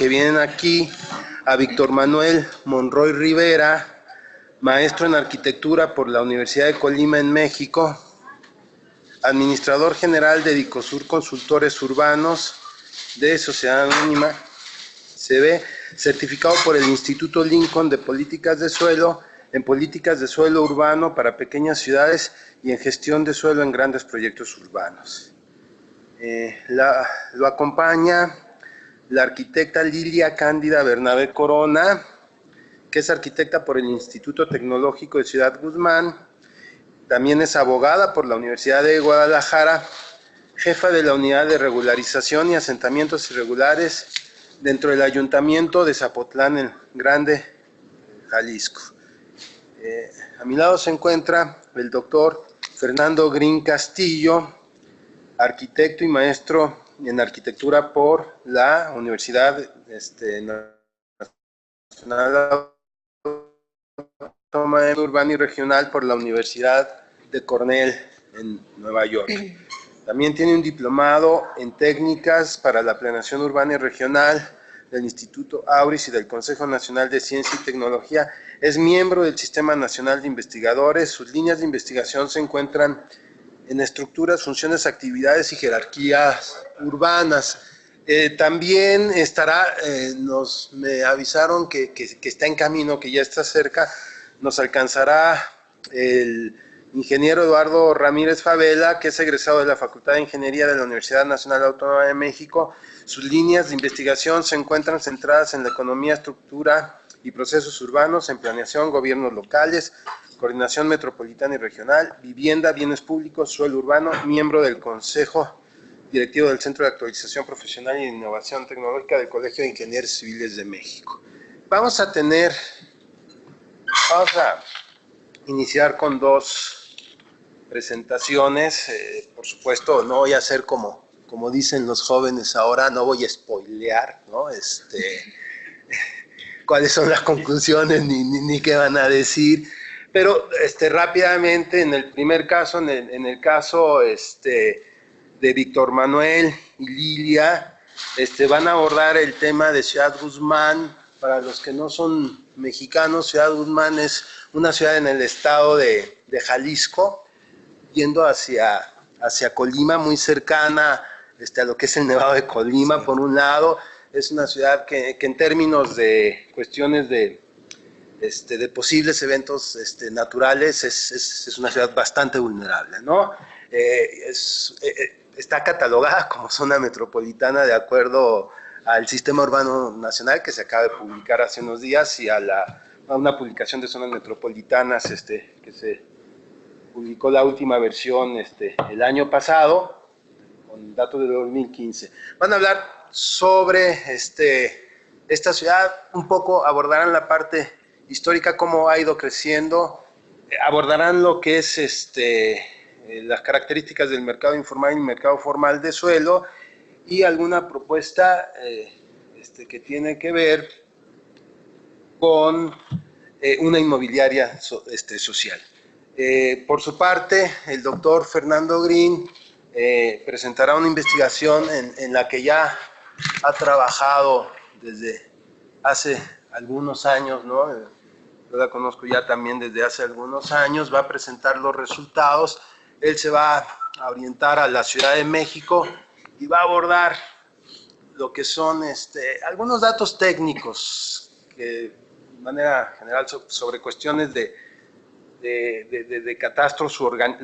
que vienen aquí a Víctor Manuel Monroy Rivera, maestro en arquitectura por la Universidad de Colima en México, administrador general de Dicosur Consultores Urbanos de Sociedad Anónima CB, certificado por el Instituto Lincoln de Políticas de Suelo, en políticas de suelo urbano para pequeñas ciudades y en gestión de suelo en grandes proyectos urbanos. Lo acompaña la arquitecta Lilia Cándida Bernabé Corona, que es arquitecta por el Instituto Tecnológico de Ciudad Guzmán, también es abogada por la Universidad de Guadalajara, jefa de la Unidad de Regularización y Asentamientos Irregulares dentro del Ayuntamiento de Zapotlán el Grande, Jalisco. A mi lado se encuentra el doctor Fernando Green Castillo, arquitecto y maestro en arquitectura por la Universidad Nacional Autónoma Urbana y Regional por la Universidad de Cornell en Nueva York. También tiene un diplomado en técnicas para la planeación urbana y regional del Instituto Auris y del Consejo Nacional de Ciencia y Tecnología. Es miembro del Sistema Nacional de Investigadores. Sus líneas de investigación se encuentran en estructuras, funciones, actividades y jerarquías urbanas. También estará, me avisaron que está en camino, que ya está cerca, nos alcanzará el ingeniero Eduardo Ramírez Favela, que es egresado de la Facultad de Ingeniería de la Universidad Nacional Autónoma de México. Sus líneas de investigación se encuentran centradas en la economía, estructura y procesos urbanos, en planeación, gobiernos locales, coordinación metropolitana y regional, vivienda, bienes públicos, suelo urbano, miembro del Consejo Directivo del Centro de Actualización Profesional y Innovación Tecnológica del Colegio de Ingenieros Civiles de México. Vamos a iniciar con dos presentaciones. Por supuesto, no voy a hacer como dicen los jóvenes ahora, no voy a spoilear, ¿no? Cuáles son las conclusiones ni qué van a decir. Pero rápidamente, en el primer caso, en el caso de Víctor Manuel y Lilia, van a abordar el tema de Ciudad Guzmán. Para los que no son mexicanos, Ciudad Guzmán es una ciudad en el estado de Jalisco, yendo hacia Colima, muy cercana a lo que es el Nevado de Colima, sí. Por un lado, es una ciudad que en términos de cuestiones de posibles eventos naturales, es una ciudad bastante vulnerable, ¿no? Está catalogada como zona metropolitana de acuerdo al Sistema Urbano Nacional, que se acaba de publicar hace unos días, y a una publicación de zonas metropolitanas que se publicó la última versión el año pasado, con datos de 2015. Van a hablar sobre esta ciudad, un poco abordarán la parte histórica, cómo ha ido creciendo, abordarán lo que es las características del mercado informal y mercado formal de suelo, y alguna propuesta que tiene que ver con una inmobiliaria social. Por su parte, el doctor Fernando Green presentará una investigación en la que ya ha trabajado desde hace algunos años, ¿no? Yo la conozco ya también desde hace algunos años. Va a presentar los resultados. Él se va a orientar a la Ciudad de México y va a abordar lo que son algunos datos técnicos que, de manera general, sobre cuestiones de catastro,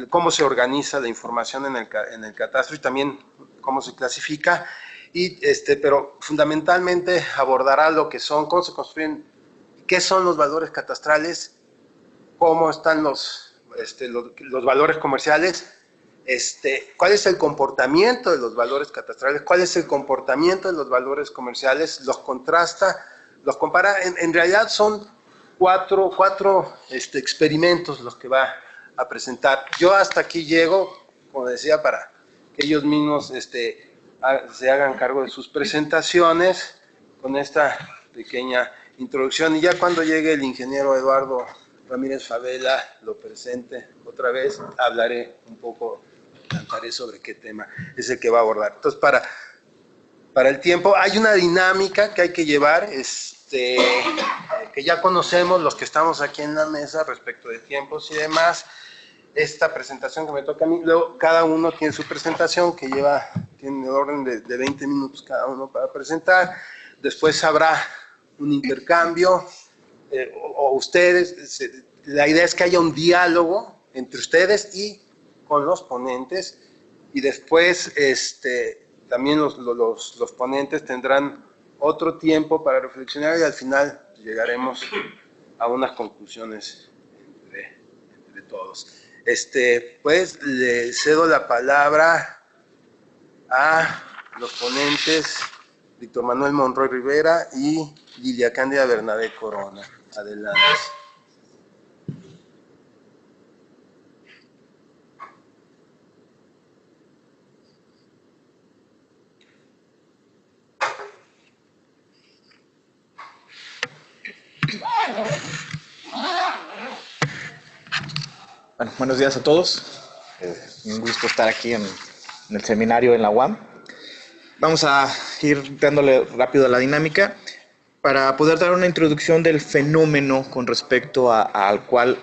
cómo se organiza la información en el catastro y también cómo se clasifica, pero fundamentalmente abordará lo que son, cómo se construyen, qué son los valores catastrales, cómo están los valores comerciales, cuál es el comportamiento de los valores catastrales, cuál es el comportamiento de los valores comerciales, los contrasta, los compara. En realidad son cuatro experimentos los que va a presentar. Yo hasta aquí llego, como decía, para que ellos mismos se hagan cargo de sus presentaciones con esta pequeña introducción, y ya cuando llegue el ingeniero Eduardo Ramírez Favela lo presente otra vez, hablaré un poco, cantaré sobre qué tema es el que va a abordar. Entonces, para para el tiempo. Hay una dinámica que hay que llevar, que ya conocemos los que estamos aquí en la mesa respecto de tiempos y demás. Esta presentación que me toca a mí, luego cada uno tiene su presentación que tiene el orden de 20 minutos cada uno para presentar. Después habrá un intercambio, o ustedes, la idea es que haya un diálogo entre ustedes y con los ponentes, y después también los ponentes tendrán otro tiempo para reflexionar y al final llegaremos a unas conclusiones entre todos. Pues le cedo la palabra a los ponentes Víctor Manuel Monroy Rivera y Lilia Cándida Bernabé Corona. Adelante. Bueno, buenos días a todos. Un gusto estar aquí en el seminario en la UAM. Vamos a ir dándole rápido a la dinámica para poder dar una introducción del fenómeno con respecto al cual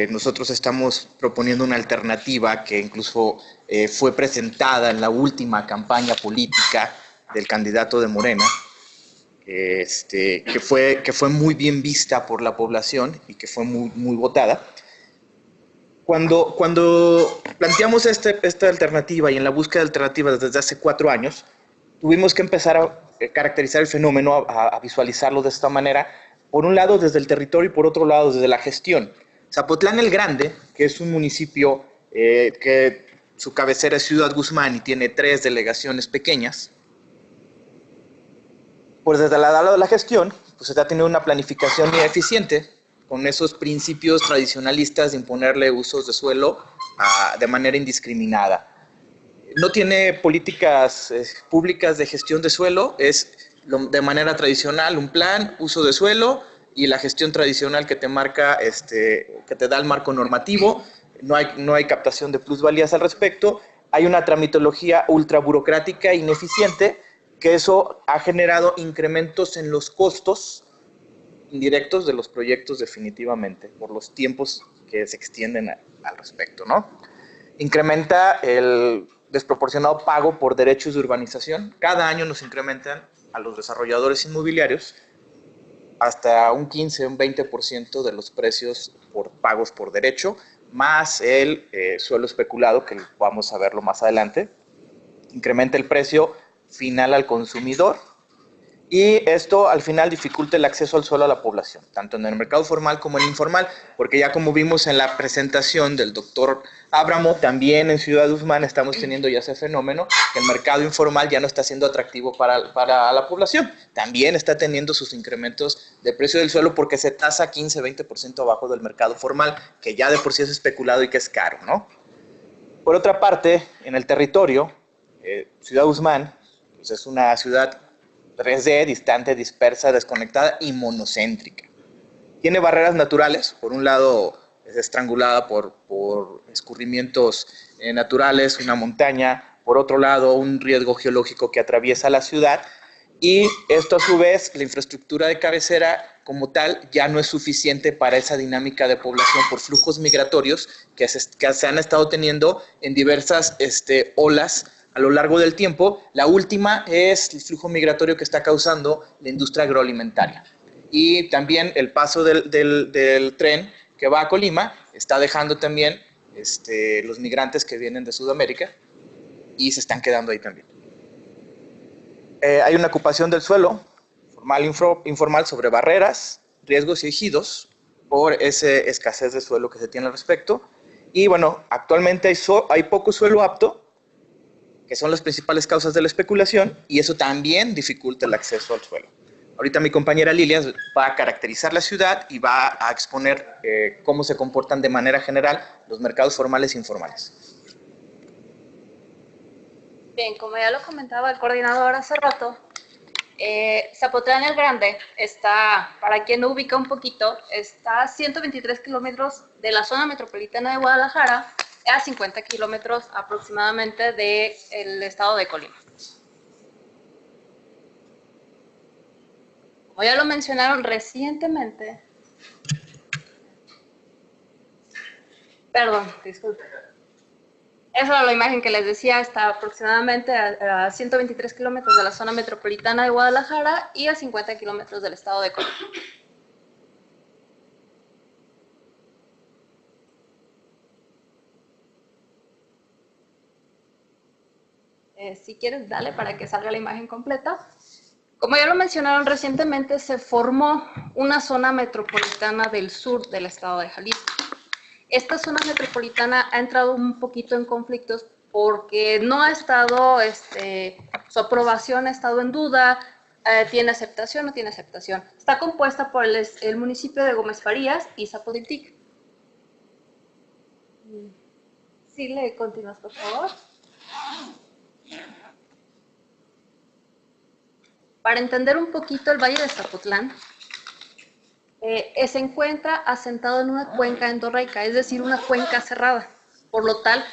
nosotros estamos proponiendo una alternativa que incluso fue presentada en la última campaña política del candidato de Morena, que fue muy bien vista por la población y que fue muy votada. Cuando planteamos esta alternativa y en la búsqueda de alternativas desde hace 4 años, tuvimos que empezar a caracterizar el fenómeno, a visualizarlo de esta manera, por un lado desde el territorio y por otro lado desde la gestión. Zapotlán el Grande, que es un municipio que su cabecera es Ciudad Guzmán y tiene 3 delegaciones pequeñas, pues desde el lado de la gestión, pues se está teniendo una planificación muy eficiente, con esos principios tradicionalistas de imponerle usos de suelo de manera indiscriminada. No tiene políticas públicas de gestión de suelo, es de manera tradicional un plan, uso de suelo y la gestión tradicional que te marca, que te da el marco normativo. No hay captación de plusvalías al respecto. Hay una tramitología ultra burocrática e ineficiente, que eso ha generado incrementos en los costos indirectos de los proyectos definitivamente, por los tiempos que se extienden al respecto, ¿no? Incrementa el desproporcionado pago por derechos de urbanización. Cada año nos incrementan a los desarrolladores inmobiliarios hasta un 15, un 20% de los precios por pagos por derecho, más el suelo especulado, que vamos a verlo más adelante. Incrementa el precio final al consumidor, y esto al final dificulta el acceso al suelo a la población, tanto en el mercado formal como en el informal, porque ya como vimos en la presentación del doctor Ábramo, también en Ciudad Guzmán estamos teniendo ya ese fenómeno, que el mercado informal ya no está siendo atractivo para la población. También está teniendo sus incrementos de precio del suelo porque se tasa 15-20% abajo del mercado formal, que ya de por sí es especulado y que es caro, ¿no? Por otra parte, en el territorio, Ciudad Guzmán pues es una ciudad 3D, distante, dispersa, desconectada y monocéntrica. Tiene barreras naturales, por un lado es estrangulada por escurrimientos naturales, una montaña, por otro lado un riesgo geológico que atraviesa la ciudad, y esto a su vez, la infraestructura de cabecera como tal ya no es suficiente para esa dinámica de población por flujos migratorios que se han estado teniendo en diversas olas a lo largo del tiempo. La última es el flujo migratorio que está causando la industria agroalimentaria. Y también el paso del tren que va a Colima está dejando también los migrantes que vienen de Sudamérica y se están quedando ahí también. Hay una ocupación del suelo, formal e informal, sobre barreras, riesgos y ejidos por esa escasez de suelo que se tiene al respecto. Y bueno, actualmente hay poco suelo apto, que son las principales causas de la especulación, y eso también dificulta el acceso al suelo. Ahorita mi compañera Lilia va a caracterizar la ciudad y va a exponer cómo se comportan de manera general los mercados formales e informales. Bien, como ya lo comentaba el coordinador hace rato, Zapotlán el Grande está, para quien no ubica un poquito, está a 123 kilómetros de la zona metropolitana de Guadalajara, a 50 kilómetros aproximadamente del estado de Colima. Como ya lo mencionaron recientemente, perdón, disculpe. Esa era la imagen que les decía, está aproximadamente a 123 kilómetros de la zona metropolitana de Guadalajara y a 50 kilómetros del estado de Colima. Si quieres, dale para que salga la imagen completa. Como ya lo mencionaron recientemente, se formó una zona metropolitana del sur del estado de Jalisco. Esta zona metropolitana ha entrado un poquito en conflictos porque no ha estado, su aprobación ha estado en duda, tiene aceptación o no tiene aceptación. Está compuesta por el municipio de Gómez Farías y Zapotiltic. Sí, le continúas, por favor. Para entender un poquito el Valle de Zapotlán, se encuentra asentado en una cuenca endorreica, es decir, una cuenca cerrada. Por lo tal,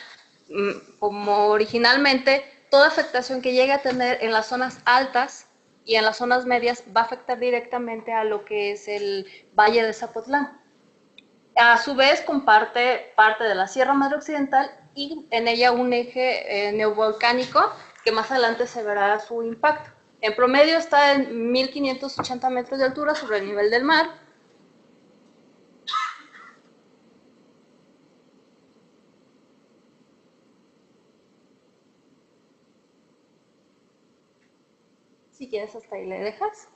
como originalmente, toda afectación que llegue a tener en las zonas altas y en las zonas medias va a afectar directamente a lo que es el Valle de Zapotlán. A su vez, comparte parte de la Sierra Madre Occidental y en ella un eje neovolcánico que más adelante se verá su impacto. En promedio está en 1580 metros de altura sobre el nivel del mar. Si quieres, hasta ahí le dejas.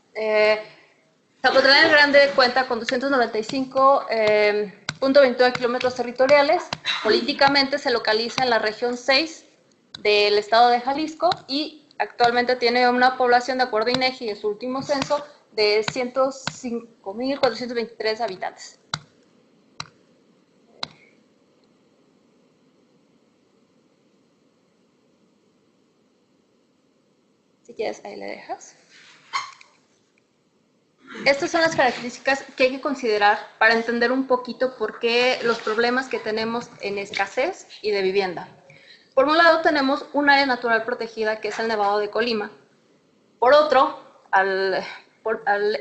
Zapotlán el Grande cuenta con 295.29 kilómetros territoriales. Políticamente se localiza en la región 6 del estado de Jalisco y actualmente tiene una población, de acuerdo a INEGI en su último censo, de 105.423 habitantes. Si quieres, ahí le dejas. Estas son las características que hay que considerar para entender un poquito por qué los problemas que tenemos en escasez y de vivienda. Por un lado tenemos un área natural protegida que es el Nevado de Colima. Por otro, al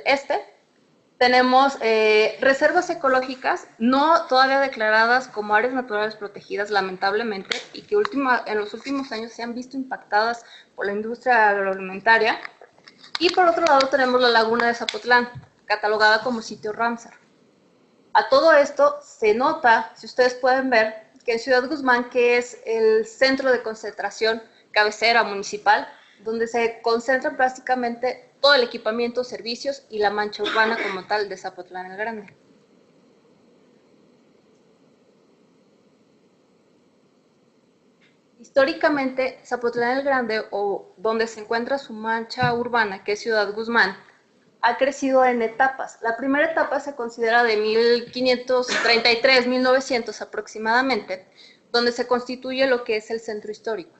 este, tenemos reservas ecológicas no todavía declaradas como áreas naturales protegidas, lamentablemente, y que en los últimos años se han visto impactadas por la industria agroalimentaria. Y por otro lado tenemos la laguna de Zapotlán, catalogada como sitio Ramsar. A todo esto se nota, si ustedes pueden ver, que en Ciudad Guzmán, que es el centro de concentración cabecera municipal, donde se concentra prácticamente todo el equipamiento, servicios y la mancha urbana como tal de Zapotlán el Grande. Históricamente, Zapotlán el Grande, o donde se encuentra su mancha urbana, que es Ciudad Guzmán, ha crecido en etapas. La primera etapa se considera de 1533, 1900 aproximadamente, donde se constituye lo que es el centro histórico.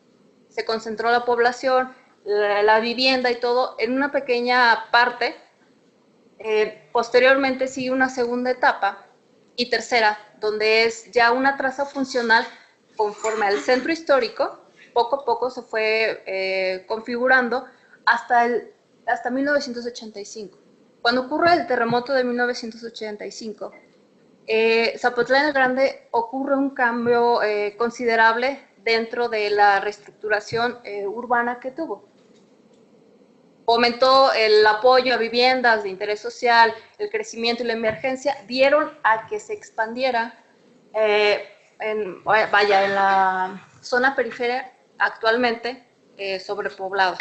Se concentró la población, la vivienda y todo en una pequeña parte. Posteriormente sigue una segunda etapa y tercera, donde es ya una traza funcional conforme al centro histórico. Poco a poco se fue configurando hasta 1985. Cuando ocurre el terremoto de 1985, Zapotlán el Grande ocurre un cambio considerable dentro de la reestructuración urbana que tuvo. Aumentó el apoyo a viviendas de interés social, el crecimiento y la emergencia dieron a que se expandiera en la zona periférica actualmente sobrepoblada.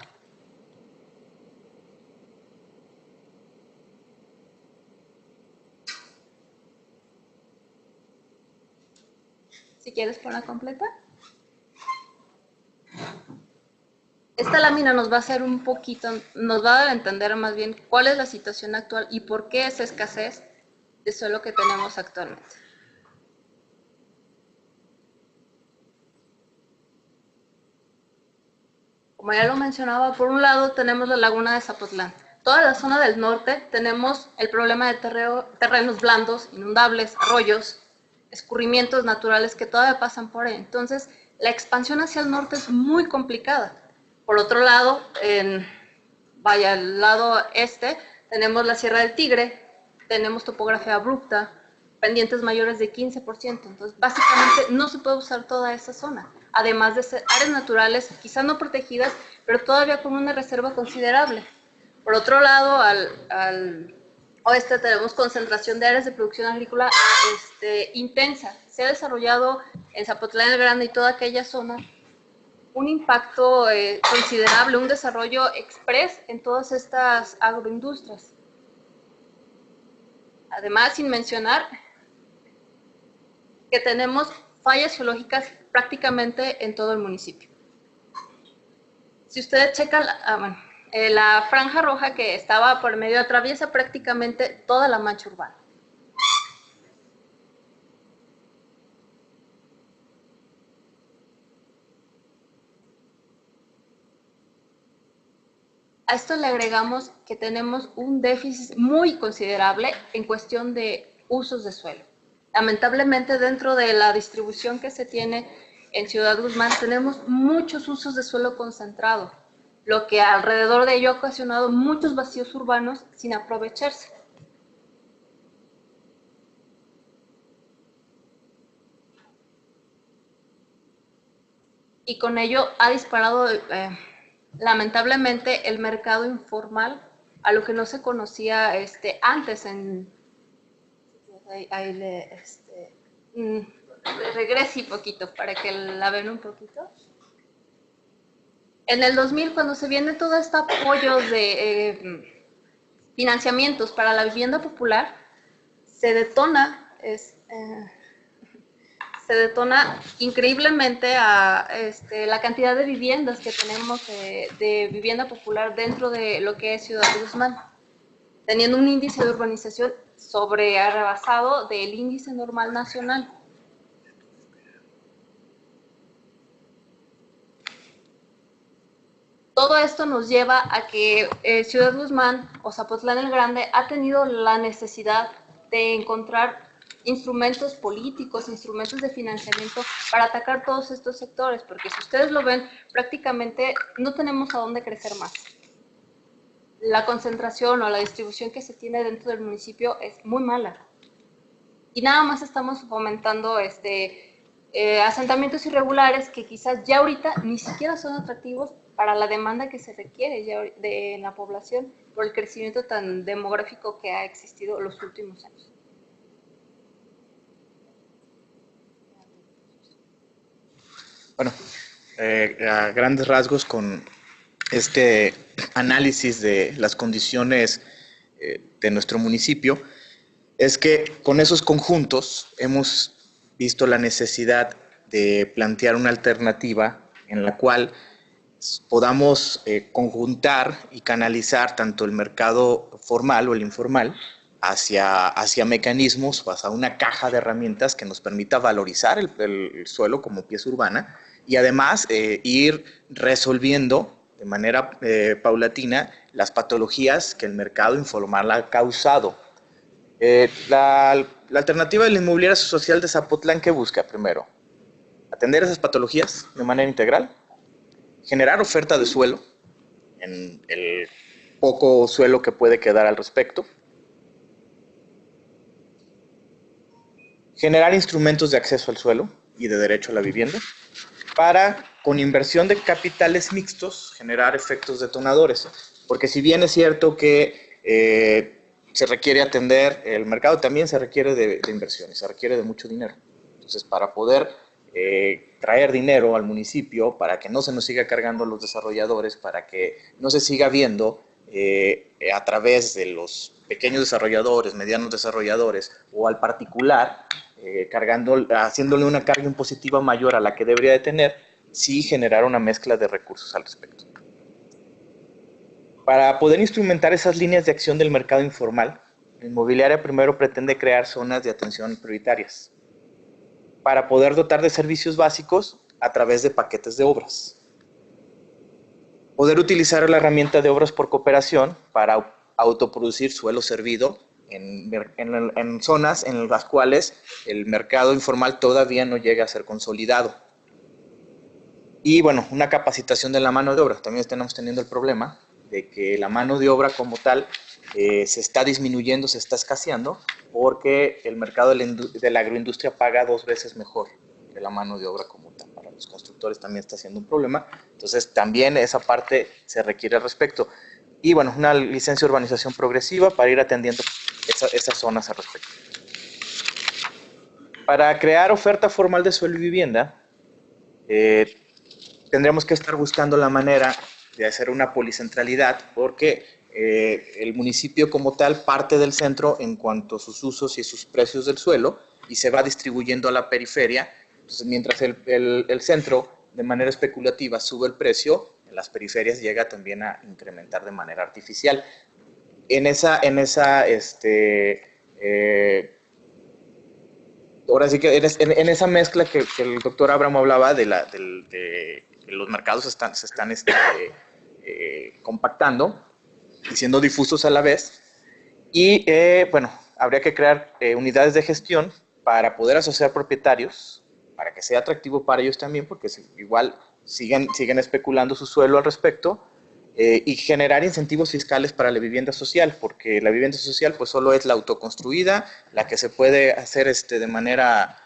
Si quieres ponla completa. Esta lámina nos va a hacer un poquito, nos va a dar a entender más bien cuál es la situación actual y por qué esa escasez de suelo que tenemos actualmente. Como ya lo mencionaba, por un lado tenemos la laguna de Zapotlán. Toda la zona del norte tenemos el problema de terrenos blandos, inundables, arroyos, escurrimientos naturales que todavía pasan por ahí. Entonces, la expansión hacia el norte es muy complicada. Por otro lado, al lado este, Tenemos la Sierra del Tigre, tenemos topografía abrupta, pendientes mayores de 15%, entonces básicamente no se puede usar toda esa zona, además de ser áreas naturales, quizás no protegidas, pero todavía con una reserva considerable. Por otro lado, al oeste tenemos concentración de áreas de producción agrícola intensa. Se ha desarrollado en Zapotlán el Grande y toda aquella zona un impacto considerable, un desarrollo express en todas estas agroindustrias. Además, sin mencionar que tenemos fallas geológicas prácticamente en todo el municipio. Si ustedes checan, la franja roja que estaba por medio atraviesa prácticamente toda la mancha urbana. A esto le agregamos que tenemos un déficit muy considerable en cuestión de usos de suelo. Lamentablemente, dentro de la distribución que se tiene en Ciudad Guzmán, tenemos muchos usos de suelo concentrado, lo que alrededor de ello ha ocasionado muchos vacíos urbanos sin aprovecharse. Y con ello ha disparado lamentablemente el mercado informal a lo que no se conocía antes regrese un poquito para que la vean un poquito. En el 2000, cuando se viene todo este apoyo de financiamientos para la vivienda popular, se detona increíblemente a la cantidad de viviendas que tenemos de vivienda popular dentro de lo que es Ciudad Guzmán, teniendo un índice de urbanización rebasado del índice normal nacional. Todo esto nos lleva a que Ciudad Guzmán o Zapotlán el Grande ha tenido la necesidad de encontrar instrumentos políticos, instrumentos de financiamiento para atacar todos estos sectores, porque si ustedes lo ven, prácticamente no tenemos a dónde crecer más. La concentración o la distribución que se tiene dentro del municipio es muy mala. Y nada más estamos fomentando asentamientos irregulares que quizás ya ahorita ni siquiera son atractivos para la demanda que se requiere ya de la población por el crecimiento tan demográfico que ha existido en los últimos años. Bueno, a grandes rasgos con este análisis de las condiciones de nuestro municipio, es que con esos conjuntos hemos visto la necesidad de plantear una alternativa en la cual podamos conjuntar y canalizar tanto el mercado formal o el informal hacia mecanismos, hacia una caja de herramientas que nos permita valorizar el suelo como pieza urbana y además ir resolviendo de manera paulatina las patologías que el mercado informal ha causado. La alternativa de la inmobiliaria social de Zapotlán, ¿qué busca? Primero, atender esas patologías de manera integral, generar oferta de suelo en el poco suelo que puede quedar al respecto, generar instrumentos de acceso al suelo y de derecho a la vivienda, para, con inversión de capitales mixtos, generar efectos detonadores. Porque si bien es cierto que se requiere atender el mercado, también se requiere de inversiones, se requiere de mucho dinero. Entonces, para poder traer dinero al municipio, para que no se nos siga cargando a los desarrolladores, para que no se siga viendo a través de los pequeños desarrolladores, medianos desarrolladores o al particular, haciéndole una carga impositiva mayor a la que debería de tener, sí generar una mezcla de recursos al respecto. Para poder instrumentar esas líneas de acción del mercado informal, la inmobiliaria primero pretende crear zonas de atención prioritarias para poder dotar de servicios básicos a través de paquetes de obras. Poder utilizar la herramienta de obras por cooperación para autoproducir suelo servido en zonas en las cuales el mercado informal todavía no llega a ser consolidado. Y bueno, una capacitación de la mano de obra. También estamos teniendo el problema de que la mano de obra como tal se está disminuyendo, se está escaseando, porque el mercado de la agroindustria paga 2 veces mejor que la mano de obra como tal. Para los constructores también está siendo un problema. Entonces, también esa parte se requiere al respecto. Y bueno, una licencia de urbanización progresiva para ir atendiendo esas zonas al respecto. Para crear oferta formal de suelo y vivienda, tendremos que estar buscando la manera de hacer una policentralidad, porque el municipio como tal parte del centro en cuanto a sus usos y sus precios del suelo y se va distribuyendo a la periferia. Entonces, mientras el centro de manera especulativa sube el precio, en las periferias llega también a incrementar de manera artificial. Ahora sí que en esa mezcla que el doctor Abramo hablaba de que los mercados se están compactando y siendo difusos a la vez. Y bueno, habría que crear unidades de gestión para poder asociar propietarios, para que sea atractivo para ellos también, porque igual siguen especulando su suelo al respecto, y generar incentivos fiscales para la vivienda social, porque la vivienda social pues solo es la autoconstruida, la que se puede hacer de manera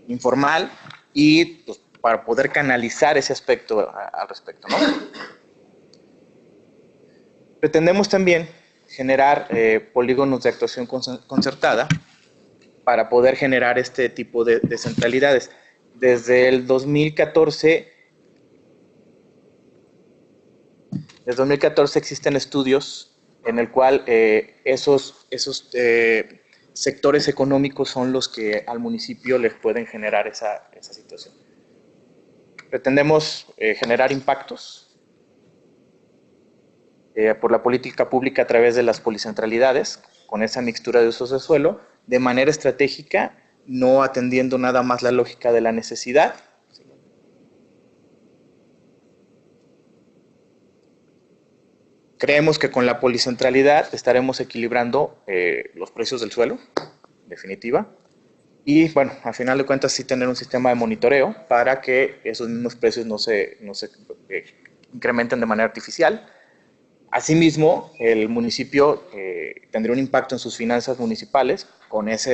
informal y pues, para poder canalizar ese aspecto al respecto, ¿no? Pretendemos también generar polígonos de actuación concertada para poder generar este tipo de centralidades. Desde el 2014 existen estudios en el cual esos sectores económicos son los que al municipio les pueden generar esa situación. Pretendemos generar impactos por la política pública a través de las policentralidades, con esa mixtura de usos de suelo, de manera estratégica, no atendiendo nada más la lógica de la necesidad. Creemos que con la policentralidad estaremos equilibrando los precios del suelo, definitiva, y bueno, al final de cuentas sí tener un sistema de monitoreo para que esos mismos precios no se incrementen de manera artificial. Asimismo, el municipio tendría un impacto en sus finanzas municipales con esa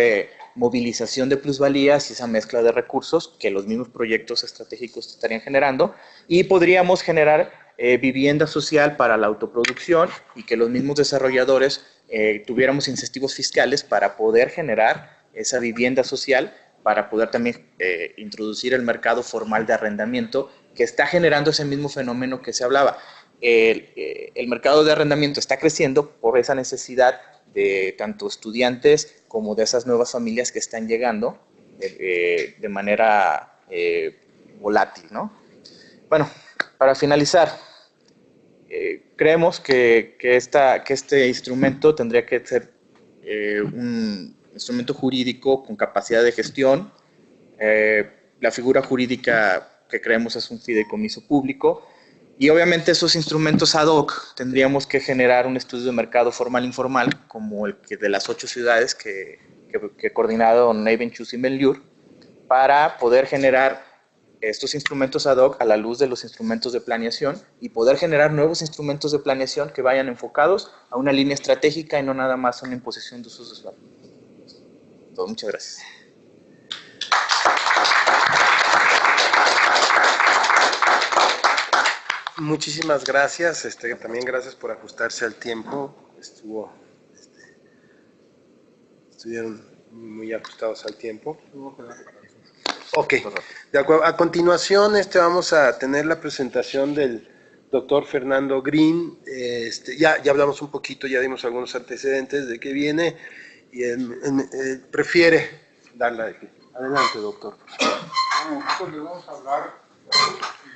movilización de plusvalías y esa mezcla de recursos que los mismos proyectos estratégicos estarían generando, y podríamos generar vivienda social para la autoproducción y que los mismos desarrolladores tuviéramos incentivos fiscales para poder generar esa vivienda social, para poder también introducir el mercado formal de arrendamiento que está generando ese mismo fenómeno que se hablaba. El mercado de arrendamiento está creciendo por esa necesidad de tanto estudiantes como de esas nuevas familias que están llegando de manera volátil, ¿no? Bueno, para finalizar, creemos que este instrumento tendría que ser un instrumento jurídico con capacidad de gestión. La figura jurídica que creemos es un fideicomiso público. Y obviamente esos instrumentos ad hoc tendríamos que generar un estudio de mercado formal e informal, como el que de las 8 ciudades que coordinado Neiven Chus y Benliur, para poder generar estos instrumentos ad hoc a la luz de los instrumentos de planeación y poder generar nuevos instrumentos de planeación que vayan enfocados a una línea estratégica y no nada más a una imposición de usos de suelo. Muchas gracias. Muchísimas gracias, también gracias por ajustarse al tiempo, estuvieron muy ajustados al tiempo. Ok, de acuerdo. A continuación vamos a tener la presentación del doctor Fernando Green. Ya hablamos un poquito, ya dimos algunos antecedentes de qué viene y él prefiere darla de aquí. Adelante, doctor. Bueno, nosotros le vamos a hablar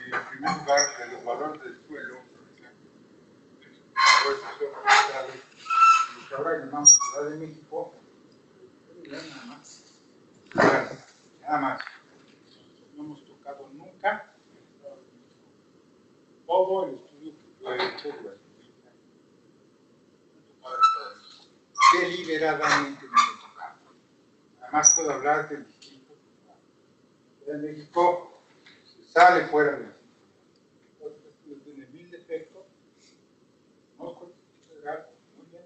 en primer lugar de los valores del suelo, valores del suelo registrados, lo que ahora llamamos Ciudad de México. Nada más. No hemos tocado nunca todo el estudio que yo he hecho durante 30 años. No he tocado todo. Deliberadamente no he tocado. Además puedo hablar del distrito. Ciudad de México sale fuera del. Entonces, tiene 1000 defectos, no legal, muy bien.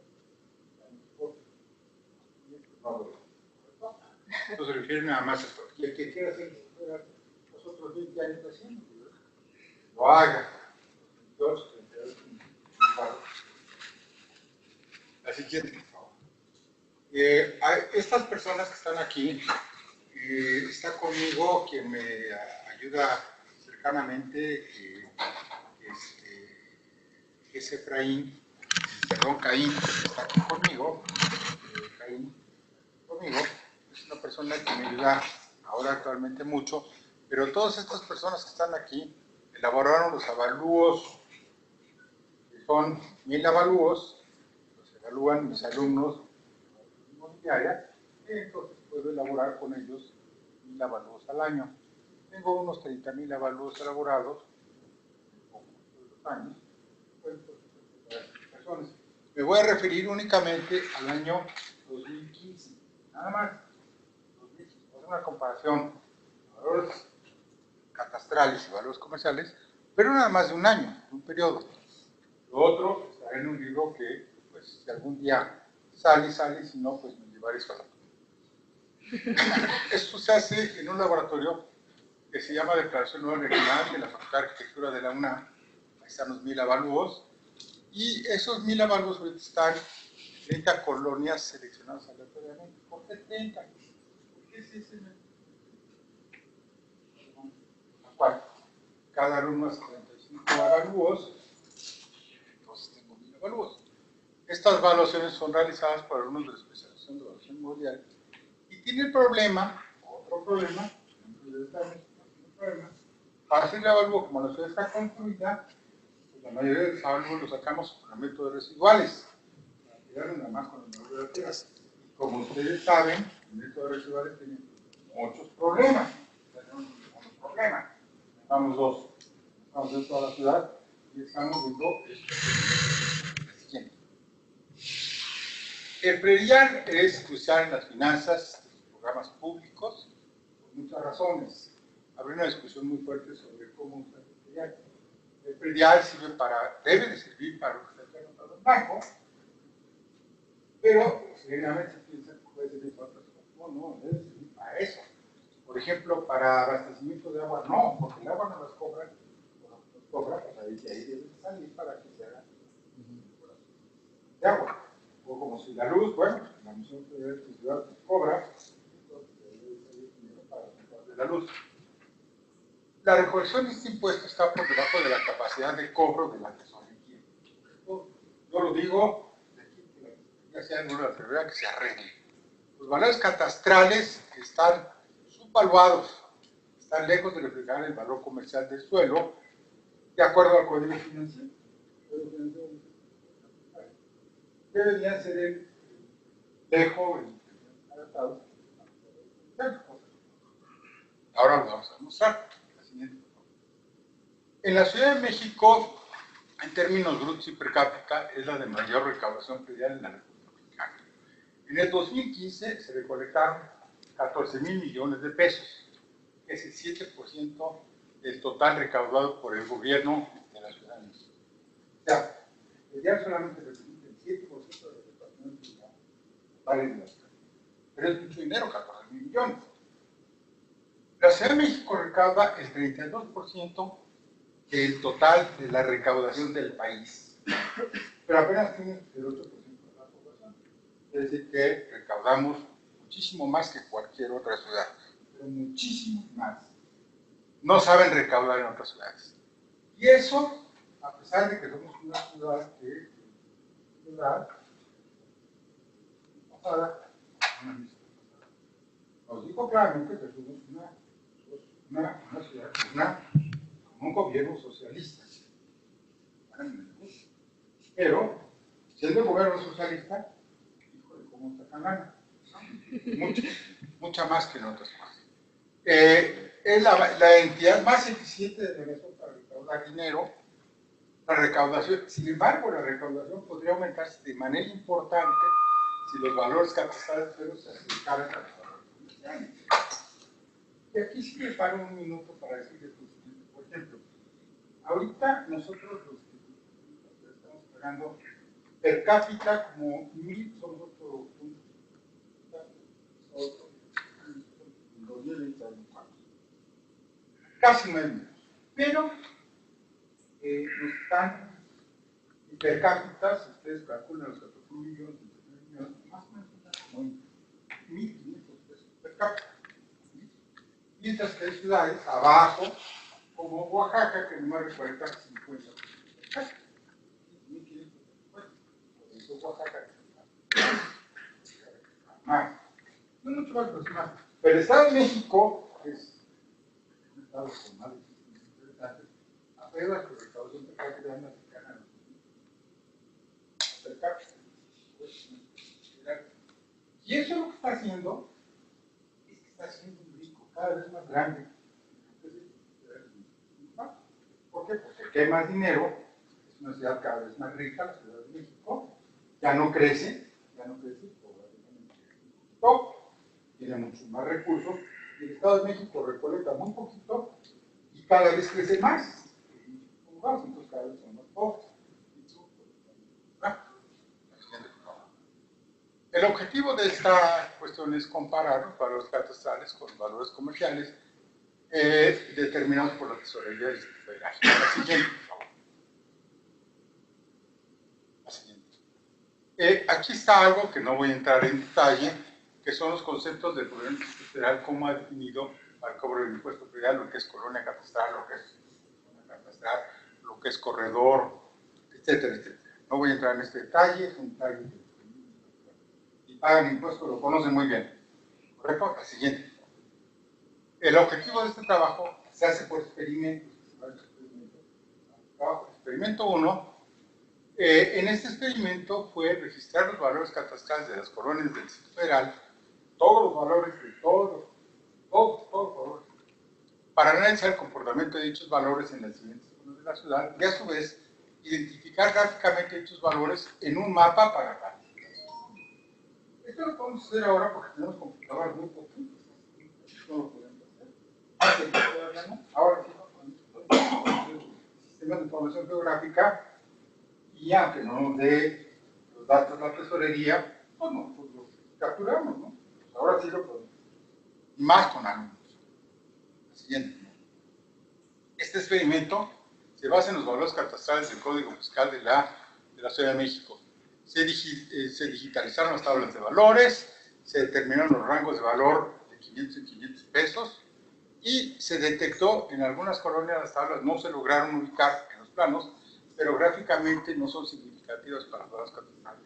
Esto se refiere nada más a esto. Y el que quiera hacer los otros 20 años haciendo, lo haga. 22, 32, la siguiente, por favor. Estas personas que están aquí, está conmigo quien me ayuda cercanamente, es Efraín, perdón, Caín, está aquí conmigo. Caín, conmigo, es una persona que me ayuda ahora actualmente mucho, pero todas estas personas que están aquí elaboraron los avalúos, que son 1000 avalúos, los evalúan mis alumnos de inmobiliaria, y entonces puedo elaborar con ellos 1000 avalúos al año. Tengo unos 30.000 avalúos elaborados en los años. Personas. Me voy a referir únicamente al año 2015, nada más. 2015. Voy a hacer una comparación de valores catastrales y valores comerciales, pero nada más de un año, de un periodo. Lo otro estará en un libro que, pues, si algún día sale, y si no, pues me llevaré solo. Esto se hace en un laboratorio que se llama Declaración Nueva Regional de la Facultad de Arquitectura de la UNAM. Ahí están los 1000 avalúos. Y esos 1000 avalúos ahorita están 30 colonias seleccionadas aleatoriamente. ¿Por qué 30? ¿Por qué es ese? ¿Cuál? Cada alumno hace 35 avalúos, entonces tengo 1000 avalúos. Estas evaluaciones son realizadas por alumnos de la especialización de evaluación inmobiliaria y tiene el problema, otro problema, para hacer el avalúo, como la ciudad está construida, pues la mayoría de los avalúos los sacamos con el método de residuales, para quedar nada más con el método de residuales. Y como ustedes saben, el método de residuales tiene muchos problemas. Estamos dos. Estamos en toda la ciudad y estamos viendo esto. Siguiente. El predial es usar en las finanzas de los programas públicos por muchas razones. Habrá una discusión muy fuerte sobre cómo usar el predial. El predial debe de servir para lo que está anotado en banco, pero generalmente se piensa que puede servir para otras cosas. No, debe servir para eso. Por ejemplo, para abastecimiento de agua, no, porque el agua no las cobran, pues ahí debe salir para que se haga de agua. O como si la luz, bueno, la Comisión Federal de Electricidad cobra, entonces debe salir dinero para la luz. La recolección de este impuesto está por debajo de la capacidad de cobro de la tesorería. Yo lo digo, ya sea en una teoría que se arregle. Los valores catastrales están subvaluados, están lejos de reflejar el valor comercial del suelo, de acuerdo al Código Financiero. Debería ser el dejo, el adaptado. Ahora lo vamos a mostrar. La siguiente. En la Ciudad de México, en términos brutos y per cápita, es la de mayor recaudación predial en la República Mexicana. En el 2015 se recolectaron 14,000 millones de pesos, que es el 7% del total recaudado por el gobierno de la Ciudad de México. O sea, el día solamente representa el 7% de la recaudación total en la ciudad. Pero es mucho dinero, 14,000 millones. La Ciudad de México recauda el 32% del total de la recaudación del país, pero apenas tiene el 8% de la población. Es decir, que recaudamos muchísimo más que cualquier otra ciudad, pero muchísimo más. No saben recaudar en otras ciudades. Y eso, a pesar de que somos una ciudad nos dijo claramente que somos una ciudad con un gobierno socialista. Pero, siendo el gobierno socialista, híjole, ¿cómo sacan lana? Mucha más que en otras cosas. Es la entidad más eficiente de Venezuela para recaudar dinero. La recaudación, sin embargo, la recaudación podría aumentarse de manera importante si los valores catastrales se acercaran a los valores comerciales. Y aquí sí me paro un minuto para decirles lo siguiente. Por ejemplo, ahorita nosotros los que estamos pagando per cápita como 1000, somos otro punto. Casi 9 millones. Pero nos están per cápita, si ustedes calculan los 14 millones, más o menos como 1.500 pesos per cápita. Mientras que hay ciudades abajo, como Oaxaca, que no recuerda 50 pesos per cápita. 1.500 pesos. Por eso Oaxaca más. No mucho más, pero sí más. Pero el Estado de México es un estado con más de 15 interesantes, apenas que la recaudación per cápita es más cercana a los per cápita. Y eso lo que está haciendo es que está haciendo un rico cada vez más grande. ¿Por qué? Porque aquí hay más dinero, es una ciudad cada vez más rica, la Ciudad de México, ya no crece, tiene muchos más recursos, y el Estado de México recolecta muy poquito y cada vez crece más. Entonces cada vez son más pobres. El objetivo de esta cuestión es comparar los valores catastrales con los valores comerciales determinados por la Tesorería del Distrito Federal. La siguiente, por favor. La siguiente. Aquí está algo que no voy a entrar en detalle, que son los conceptos del gobierno federal, cómo ha definido al cobro del impuesto predial, lo que es colonia catastral, lo que es zona catastral, lo que es corredor, etcétera, etcétera. No voy a entrar en este detalle, es un detalle que y pagan impuestos, lo conocen muy bien. ¿Correcto? La siguiente. El objetivo de este trabajo se hace por experimentos. Experimento 1. En este experimento fue registrar los valores catastrales de las colonias del Distrito Federal, todos los valores de todos los valores, para analizar el comportamiento de dichos valores en las siguientes zonas de la ciudad y a su vez identificar gráficamente dichos valores en un mapa para cada. Esto lo podemos hacer ahora porque tenemos computadoras muy potentes. No lo podemos hacer. Todavía no. Ahora sí, sistemas de información geográfica, y aunque no nos dé los datos de la tesorería, pues no, pues los capturamos, ¿no? Pues ahora sí lo podemos. Y más con alumnos. Siguiente. Este experimento se basa en los valores catastrales del Código Fiscal de la Ciudad de México. Se digitalizaron las tablas de valores, se determinaron los rangos de valor de 500 en 500 pesos y se detectó en algunas colonias las tablas no se lograron ubicar en los planos, pero gráficamente no son significativas para todas las catastrales.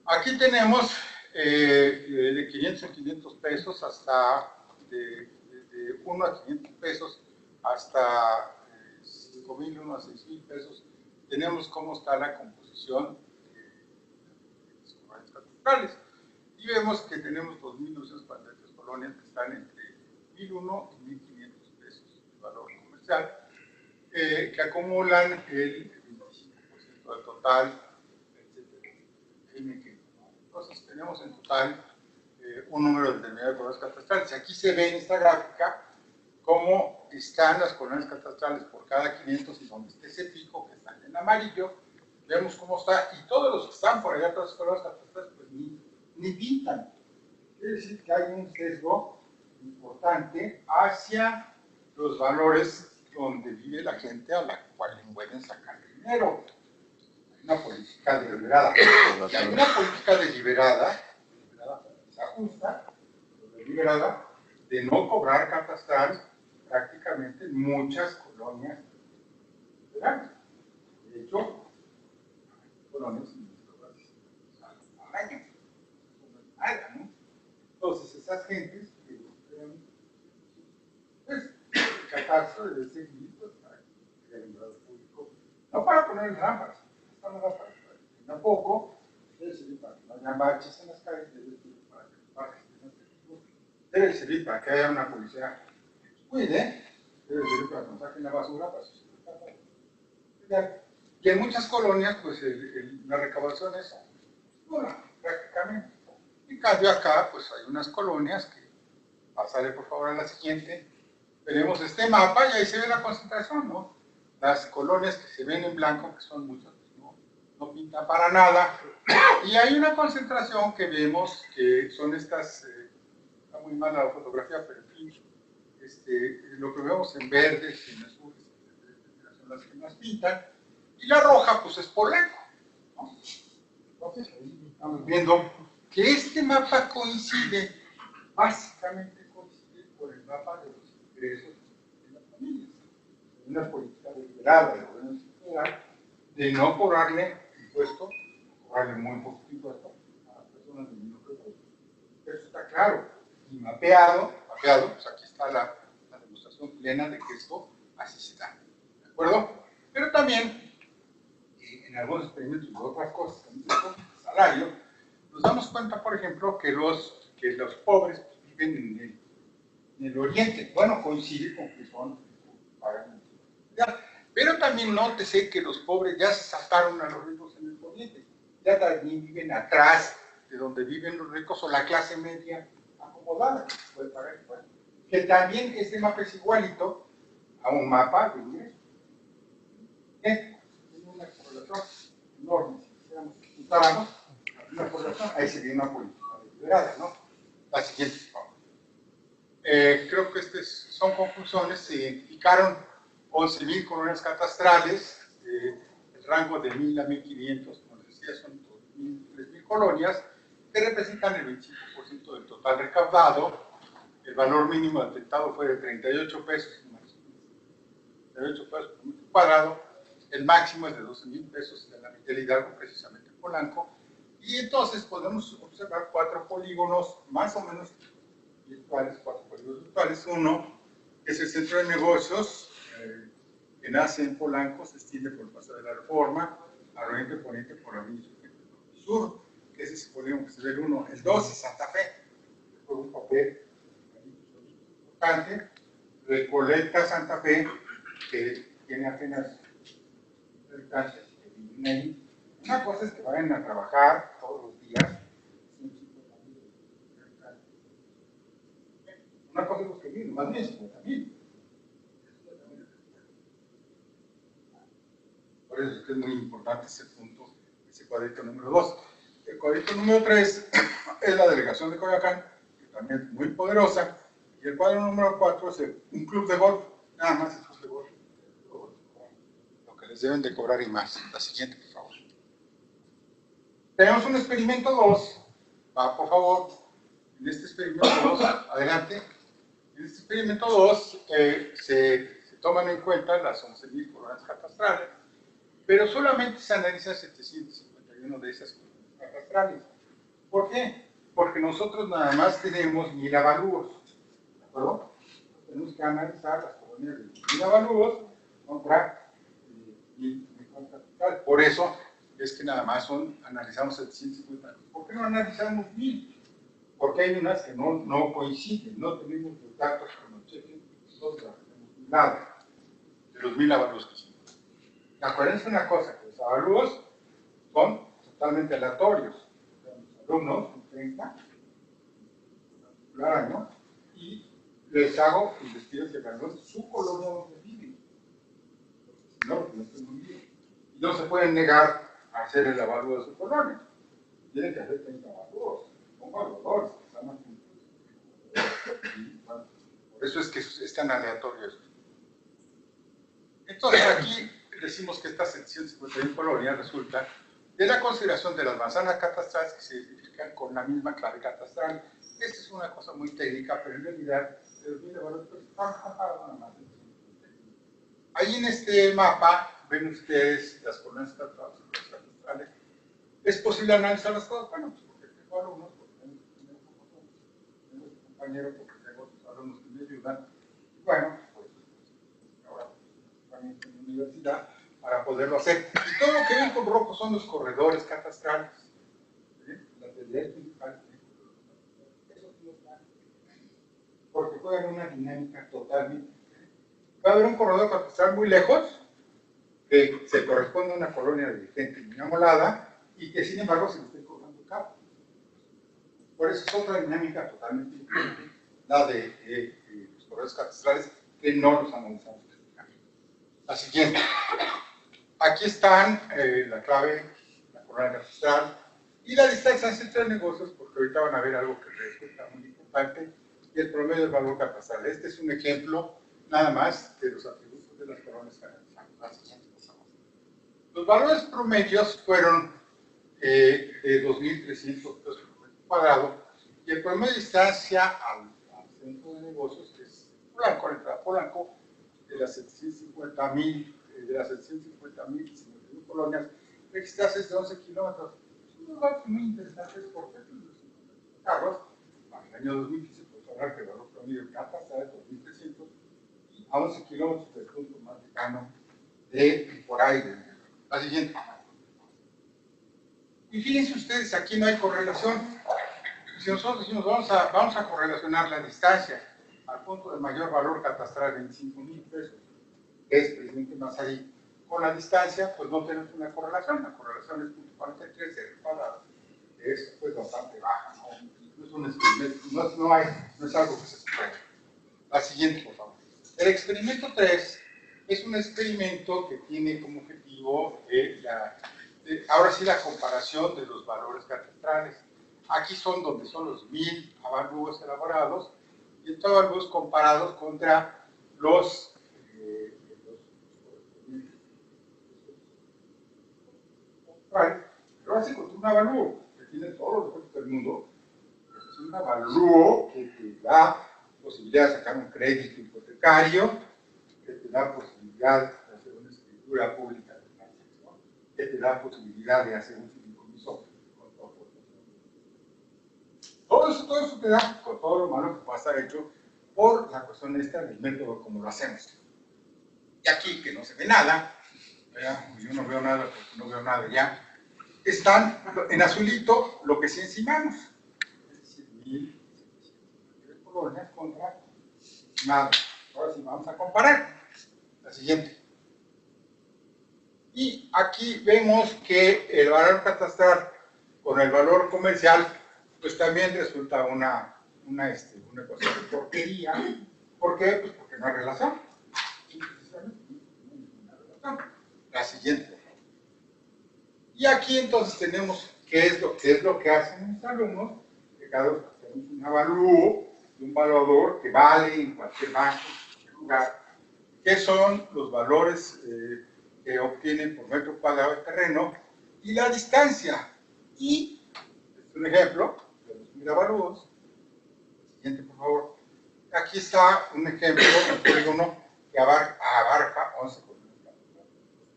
Aquí tenemos de 500 en 500 pesos hasta de 1 a 500 pesos hasta 5,000, 1 a 6,000 pesos. Tenemos cómo está la composición de las colonias catastrales. Y vemos que tenemos 2.943 colonias que están entre 1.001 y 1.500 pesos de valor comercial, que acumulan el 25% del total, etc. Entonces tenemos en total un número determinado de colonias catastrales. Aquí se ve en esta gráfica cómo están las colonias catastrales por cada 500 y donde esté ese pico que está en amarillo, vemos cómo está, y todos los que están por allá, todas las colonias catastrales, pues ni pintan. Quiere decir que hay un sesgo importante hacia los valores donde vive la gente a la cual le pueden sacar dinero. Hay una política deliberada. Y hay una política deliberada, se ajusta, deliberada, de no cobrar catastral prácticamente en muchas colonias federales. De hecho, colonias al año. Nada, ¿no? Entonces, esas gentes que pues, el catastro debe seguir pues, para que el empleado público, no para poner trampas, esta no para que tampoco debe servir para que no haya baches en las calles, debe servir para que los parques estén atractivos, debe servir para que haya una policía que nos cuide, debe servir para que nos saquen la basura, para sus y en muchas colonias, pues la recaudación es nula, prácticamente. En cambio acá, pues hay unas colonias que, pasarle por favor a la siguiente, tenemos este mapa y ahí se ve la concentración, ¿no? Las colonias que se ven en blanco, que son muchas, no pintan para nada. Y hay una concentración que vemos, que son estas, está muy mala la fotografía, pero en fin, lo que vemos en verdes y en azules son las que más pintan. Y la roja, pues es Polanco, ¿no? Entonces, ahí estamos viendo que este mapa coincide, básicamente coincide con el mapa de los ingresos de las familias. Una política deliberada del gobierno central de no cobrarle impuesto, cobrarle muy poquito impuesto a las personas de menor recursos. Eso está claro. Y mapeado, pues aquí está la demostración plena de que esto así se da. ¿De acuerdo? Pero también, en algunos experimentos y otras cosas, en el salario, nos damos cuenta, por ejemplo, que los pobres viven en el oriente. Bueno, coincide con que son pagan. Pero también nótese que los pobres ya se saltaron a los ricos en el oriente. Ya también viven atrás de donde viven los ricos o la clase media acomodada, que puede pagar impuestos. Que también este mapa es igualito a un mapa de ingresos. Tiene una correlación enorme. Si quisiéramos juntáramos una correlación, ahí sería una política deliberada, ¿no? La siguiente, por favor. Creo que estas son conclusiones. Se identificaron 11.000 colonias catastrales, el rango de 1.000 a 1.500, como les decía, son 3.000 colonias, que representan el 25% del total recaudado. El valor mínimo detectado fue de 38 pesos, 38 pesos por metro cuadrado. El máximo es de 12.000 pesos en Hidalgo, precisamente en Polanco. Y entonces podemos observar 4 polígonos más o menos virtuales, 4 polígonos virtuales. Uno, que es el centro de negocios, que nace en Polanco, se extiende por el Paso de la Reforma, al oriente poniente por la Avenida Sur, que ese es el polígono que se ve el 1. El 2 es Santa Fe, fue un papel importante. Recoleta Santa Fe, que tiene apenas habitantes que viven ahí. Una cosa es que vayan a trabajar todos los días. Una cosa es los que viven, más bien 50.000. Por eso es que es muy importante ese punto, ese cuadrito número 2. El cuadrito número 3 es la delegación de Coyoacán, que también es muy poderosa. Y el cuadro número 4 es un club de golf, nada más el club de golf. Lo que les deben de cobrar y más. La siguiente, por favor. Tenemos un experimento 2. Va, por favor. En este experimento 2, adelante. En este experimento 2 se toman en cuenta las 11.000 colonias catastrales, pero solamente se analizan 751 de esas colonias catastrales. ¿Por qué? Porque nosotros nada más tenemos 1.000 avalúos. ¿De acuerdo? Tenemos que analizar las colonias de 1.000 avalúos contra 1.000 capitales. Por eso es que nada más analizamos 750. ¿Por qué no analizamos 1.000? Porque hay unas que no coinciden, no tenemos los datos que nos chequen, nosotros no tenemos nada de los 1.000 avalúos que hicimos. Acuérdense una cosa, que los avalúos son totalmente aleatorios. Los alumnos, 30, al año, y les hago investigaciones de cada uno su colonia donde viven. Si no, no estoy muy bien. Y no se pueden negar a hacer el avalúo de su colonia. Tienen que hacer 30 avalúos. Son valores que están más juntos. Bueno, por eso es que es tan aleatorio esto. Entonces aquí decimos que estas 751 colonias resultan de la consideración de las manzanas catastrales que se identifican con la misma clave catastral. Esta es una cosa muy técnica, pero en realidad se olvida valores nada más. Ahí en este mapa ven ustedes las colonias catastrales. ¿Es posible analizarlas todas? Bueno, pues porque tengo alumnos, porque tengo compañeros, porque tengo otros alumnos que me ayudan. Bueno, pues ahora también en la universidad para poderlo hacer. Y todo lo que ven con rojo son los corredores catastrales. ¿Sí? Las habilidades principales. Eso sí está. Porque juegan una dinámica totalmente diferente. Va a haber un corredor catastral muy lejos, que se corresponde a una colonia de gente muy amolada, y que sin embargo se le está cortando el cabo. Por eso es otra dinámica totalmente diferente, la de los corredores catastrales, que no los analizamos. La siguiente. Aquí están la clave, la corona catastral y la distancia entre negocios, porque ahorita van a ver algo que resulta muy importante, y el promedio del valor catastral. Este es un ejemplo nada más de los atributos de las coronas catastrales. La siguiente, por favor. Los valores promedios fueron de 2.300 pesos por metro cuadrado, y el promedio de distancia al centro de negocios, que es Polanco, la entrada Polanco, de las 750.000 colonias registradas es de 11 kilómetros. Son unos datos muy interesantes porque los carros, para el año 2015, pues hablar que el valor promedio catastral es 2.300 y a 11 kilómetros del punto más lejano de por ahí. La siguiente. Y fíjense ustedes, aquí no hay correlación. Si nosotros decimos vamos a correlacionar la distancia al punto de mayor valor catastral, 25,000 pesos, que es presidente Mazarí, con la distancia, pues no tenemos una correlación. La correlación es 0.43 de cuadrado. Es pues bastante baja, ¿no? No es un experimento, no es algo que se puede. La siguiente, por favor. El experimento 3 es un experimento que tiene como objetivo ahora sí la comparación de los valores catastrales. Aquí son donde son los 1.000 avalúos elaborados y estos avalúos comparados contra los pero así con un avalúo que tiene todos los recursos del mundo, pues es un avalúo que te da posibilidad de sacar un crédito hipotecario, que te da posibilidad de hacer una escritura pública de transacción, que te da posibilidad de hacer un fideicomiso con todo eso te da con todo lo malo que pueda estar hecho por la cuestión esta del método como lo hacemos. Y aquí, que no se ve nada, yo no veo nada porque no veo nada ya, están en azulito lo que sí encimamos, es decir, 1.753 colonias contra nada. Ahora sí vamos a comparar. La siguiente. Y aquí vemos que el valor catastral con el valor comercial, pues también resulta una ecuación de porquería. ¿Por qué? Pues porque no hay relación. La siguiente. Y aquí entonces tenemos qué es lo que hacen mis alumnos, que cada uno tenemos un avalúo, un valuador que vale en cualquier banco, en cualquier lugar, que son los valores que obtienen por metro cuadrado de terreno y la distancia. Y, este es un ejemplo de los 1.000 avalúos. Siguiente, por favor. Aquí está un ejemplo del polígono que abarca 11 colonias.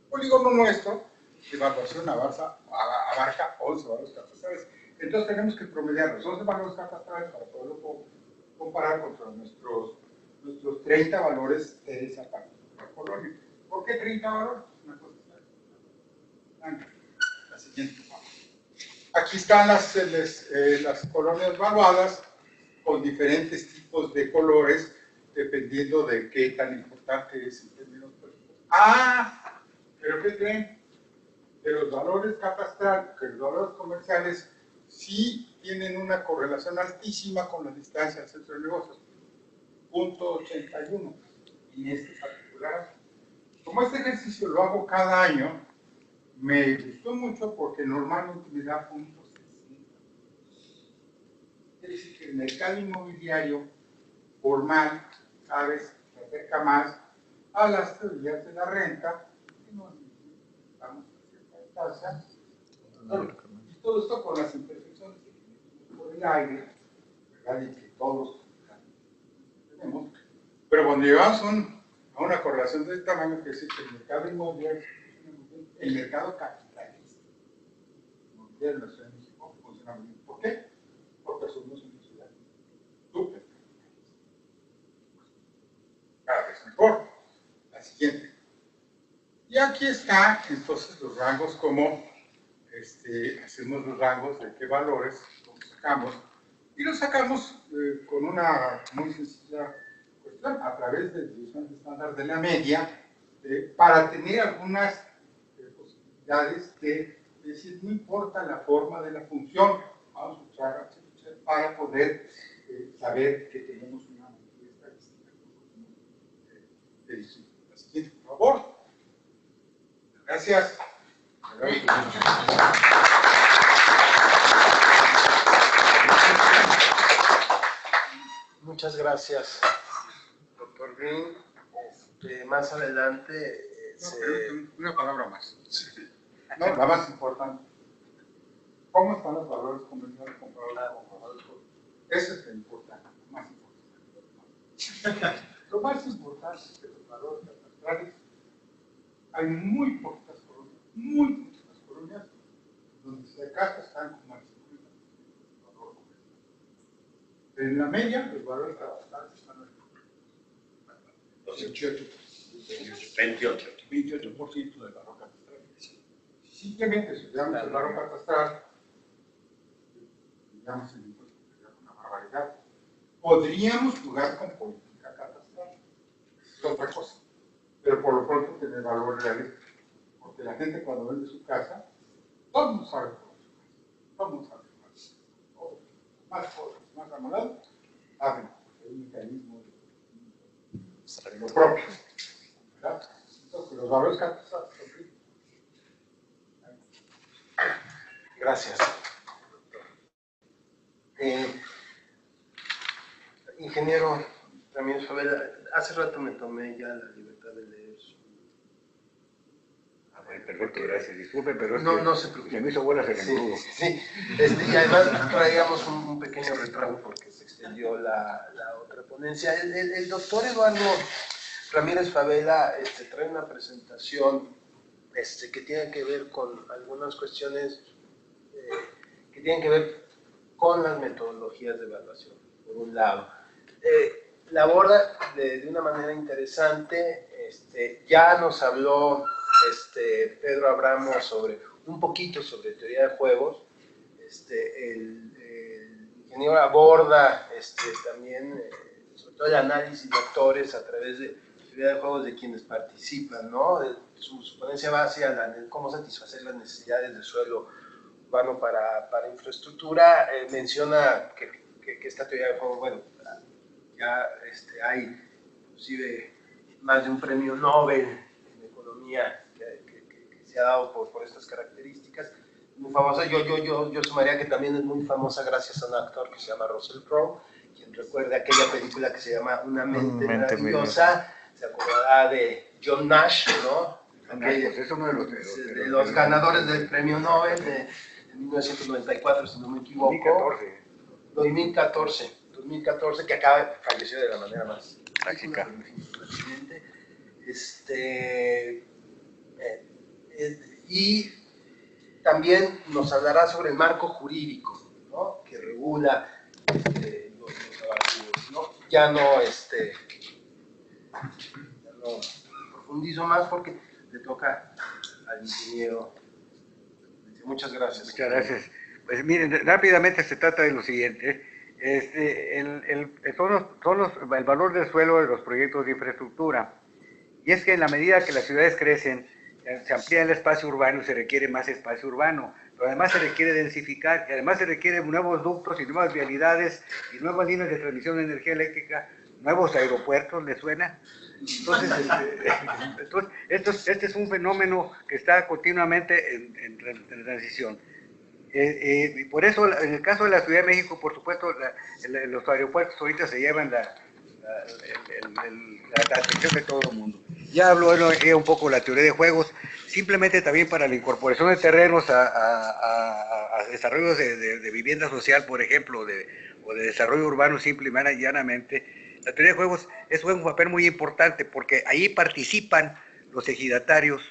El polígono nuestro de evaluación abarca 11 valores catastrales. Entonces tenemos que promediar los 11 valores catastrales para poderlo comparar contra nuestros 30 valores de esa particular colonia. ¿Por qué 30 valores? Una cosa está. La siguiente. Aquí están las colonias evaluadas con diferentes tipos de colores dependiendo de qué tan importante es en términos políticos. ¿Pero qué creen? Que los valores catastrales, que los valores comerciales sí tienen una correlación altísima con la distancia al centro de negocios, 0.81 en este particular. Como este ejercicio lo hago cada año, me gustó mucho porque normalmente me da 0.60. Es decir, que el mercado inmobiliario formal cada vez se acerca más a las teorías de la renta y nos estamos a cierta distancia. Y todo esto con las imperfecciones que tenemos por el aire, ¿verdad? Y que todos tenemos. Pero cuando llegamos a una correlación de este tamaño, que es que el mercado inmobiliario, el mercado capitalista inmobiliario de la Ciudad de México funciona muy bien. ¿Por qué? Porque somos una ciudad súper capitalista. Cada vez mejor. La siguiente. Y aquí están entonces los rangos, como hacemos los rangos de qué valores los sacamos. Y los sacamos con una muy sencilla cuestión, a través de distribución estándar de la media, para tener algunas posibilidades de decir, no importa la forma de la función, vamos a usar para poder saber que tenemos una mayoría estadística de distribución. La siguiente, por favor. Gracias. Muchas gracias, doctor Green. Más adelante Una palabra más. No, la más importante. ¿Cómo están los valores comerciales comparados con valores comerciales? Eso es lo importante, lo más importante. Lo más importante es que los valores catastrales, hay muy poquitas colonias, donde si acaso están como al 50% del valor comercial. Pero en la media, los valores catastrales están al 28% del valor catastral. Simplemente si veamos el valor catastral, digamos el impuesto que sería una barbaridad, podríamos jugar con política catastral, es otra cosa, pero por lo pronto tener valor realista, porque la gente cuando vende su casa, todo el mundo sabe por su casa, todo el mundo sabe por más cosas, más amolados, saben, hay un mecanismo de lo propio, ¿verdad? Entonces los valores catastrales son ricos. gracias. Ingeniero Ramírez Favela, hace rato me tomé ya la libertad de leer su... Perfecto, gracias. Disculpe, pero no se preocupe. se me hizo bolas el engrudo. Sí. Y además traíamos un pequeño retraso porque se extendió la otra ponencia. El doctor Eduardo Ramírez Favela trae una presentación que tiene que ver con algunas cuestiones que tienen que ver con las metodologías de evaluación, por un lado. La aborda de una manera interesante. Ya nos habló Pedro Abramo un poquito sobre teoría de juegos. El ingeniero aborda también sobre todo el análisis de actores a través de teoría de juegos de quienes participan, ¿no? Su ponencia va hacia cómo satisfacer las necesidades de suelo urbano para infraestructura. Menciona que esta teoría de juegos, bueno, ya hay inclusive más de un premio Nobel en economía que se ha dado por estas características. Muy famosa, yo sumaría que también es muy famosa gracias a un actor que se llama Russell Crowe, quien recuerde aquella película que se llama Una mente maravillosa, se acordará de John Nash, ¿no? Pues es uno de los ganadores del premio Nobel de 1994, si no me equivoco. 2014, que falleció de la manera más trágica. Y también nos hablará sobre el marco jurídico, ¿no? Que regula los avalúos, ¿no? Ya no profundizo más porque le toca al ingeniero. Muchas gracias. Muchas gracias. Pues miren, rápidamente se trata de lo siguiente. El valor del suelo de los proyectos de infraestructura. Y es que en la medida que las ciudades crecen, se amplía el espacio urbano y se requiere más espacio urbano, pero además se requiere densificar, y además se requieren nuevos ductos y nuevas vialidades y nuevas líneas de transmisión de energía eléctrica, nuevos aeropuertos, ¿les suena? Entonces, este es un fenómeno que está continuamente en transición. Y por eso, en el caso de la Ciudad de México, por supuesto, los aeropuertos ahorita se llevan la atención de todo el mundo. Ya habló un poco de la teoría de juegos, simplemente también para la incorporación de terrenos a desarrollos de vivienda social, por ejemplo, o de desarrollo urbano simple y llanamente. La teoría de juegos juega un papel muy importante porque ahí participan los ejidatarios,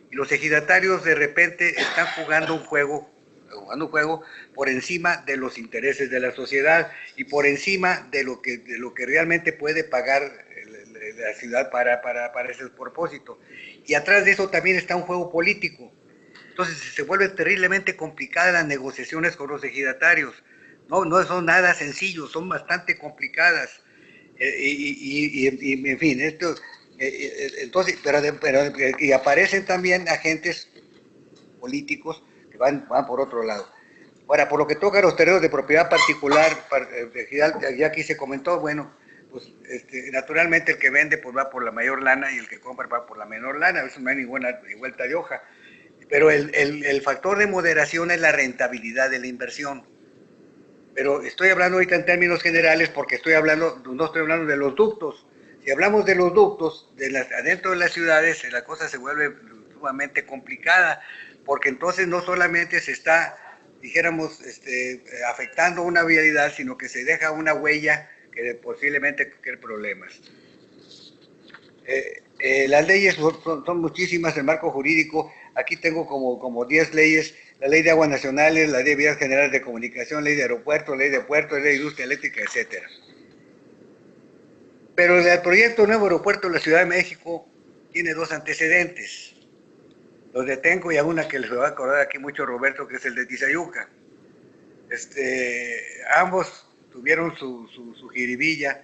y los ejidatarios de repente están jugando un juego por encima de los intereses de la sociedad y por encima de lo que realmente puede pagar la ciudad para ese propósito. Y atrás de eso también está un juego político. Entonces se vuelve terriblemente complicada las negociaciones con los ejidatarios. No son nada sencillos, son bastante complicadas. En fin, entonces, y aparecen también agentes políticos que van por otro lado. Ahora, por lo que toca a los terrenos de propiedad particular, ya aquí se comentó, bueno, pues naturalmente el que vende pues va por la mayor lana y el que compra va por la menor lana, eso no hay ninguna vuelta de hoja. Pero el factor de moderación es la rentabilidad de la inversión. Pero estoy hablando ahorita en términos generales porque no estoy hablando de los ductos. Si hablamos de los ductos adentro de las ciudades, la cosa se vuelve sumamente complicada, porque entonces no solamente se está, dijéramos, afectando una vialidad, sino que se deja una huella que posiblemente cree problemas. Las leyes son muchísimas, el marco jurídico, aquí tengo como 10 leyes, la ley de aguas nacionales, la ley de vías generales de comunicación, ley de aeropuertos, ley de puertos, ley de industria eléctrica, etcétera. Pero el proyecto Nuevo Aeropuerto de la Ciudad de México tiene dos antecedentes. Los de Atenco y a una que les va a acordar aquí mucho Roberto, que es el de Tizayuca. Ambos tuvieron su jiribilla.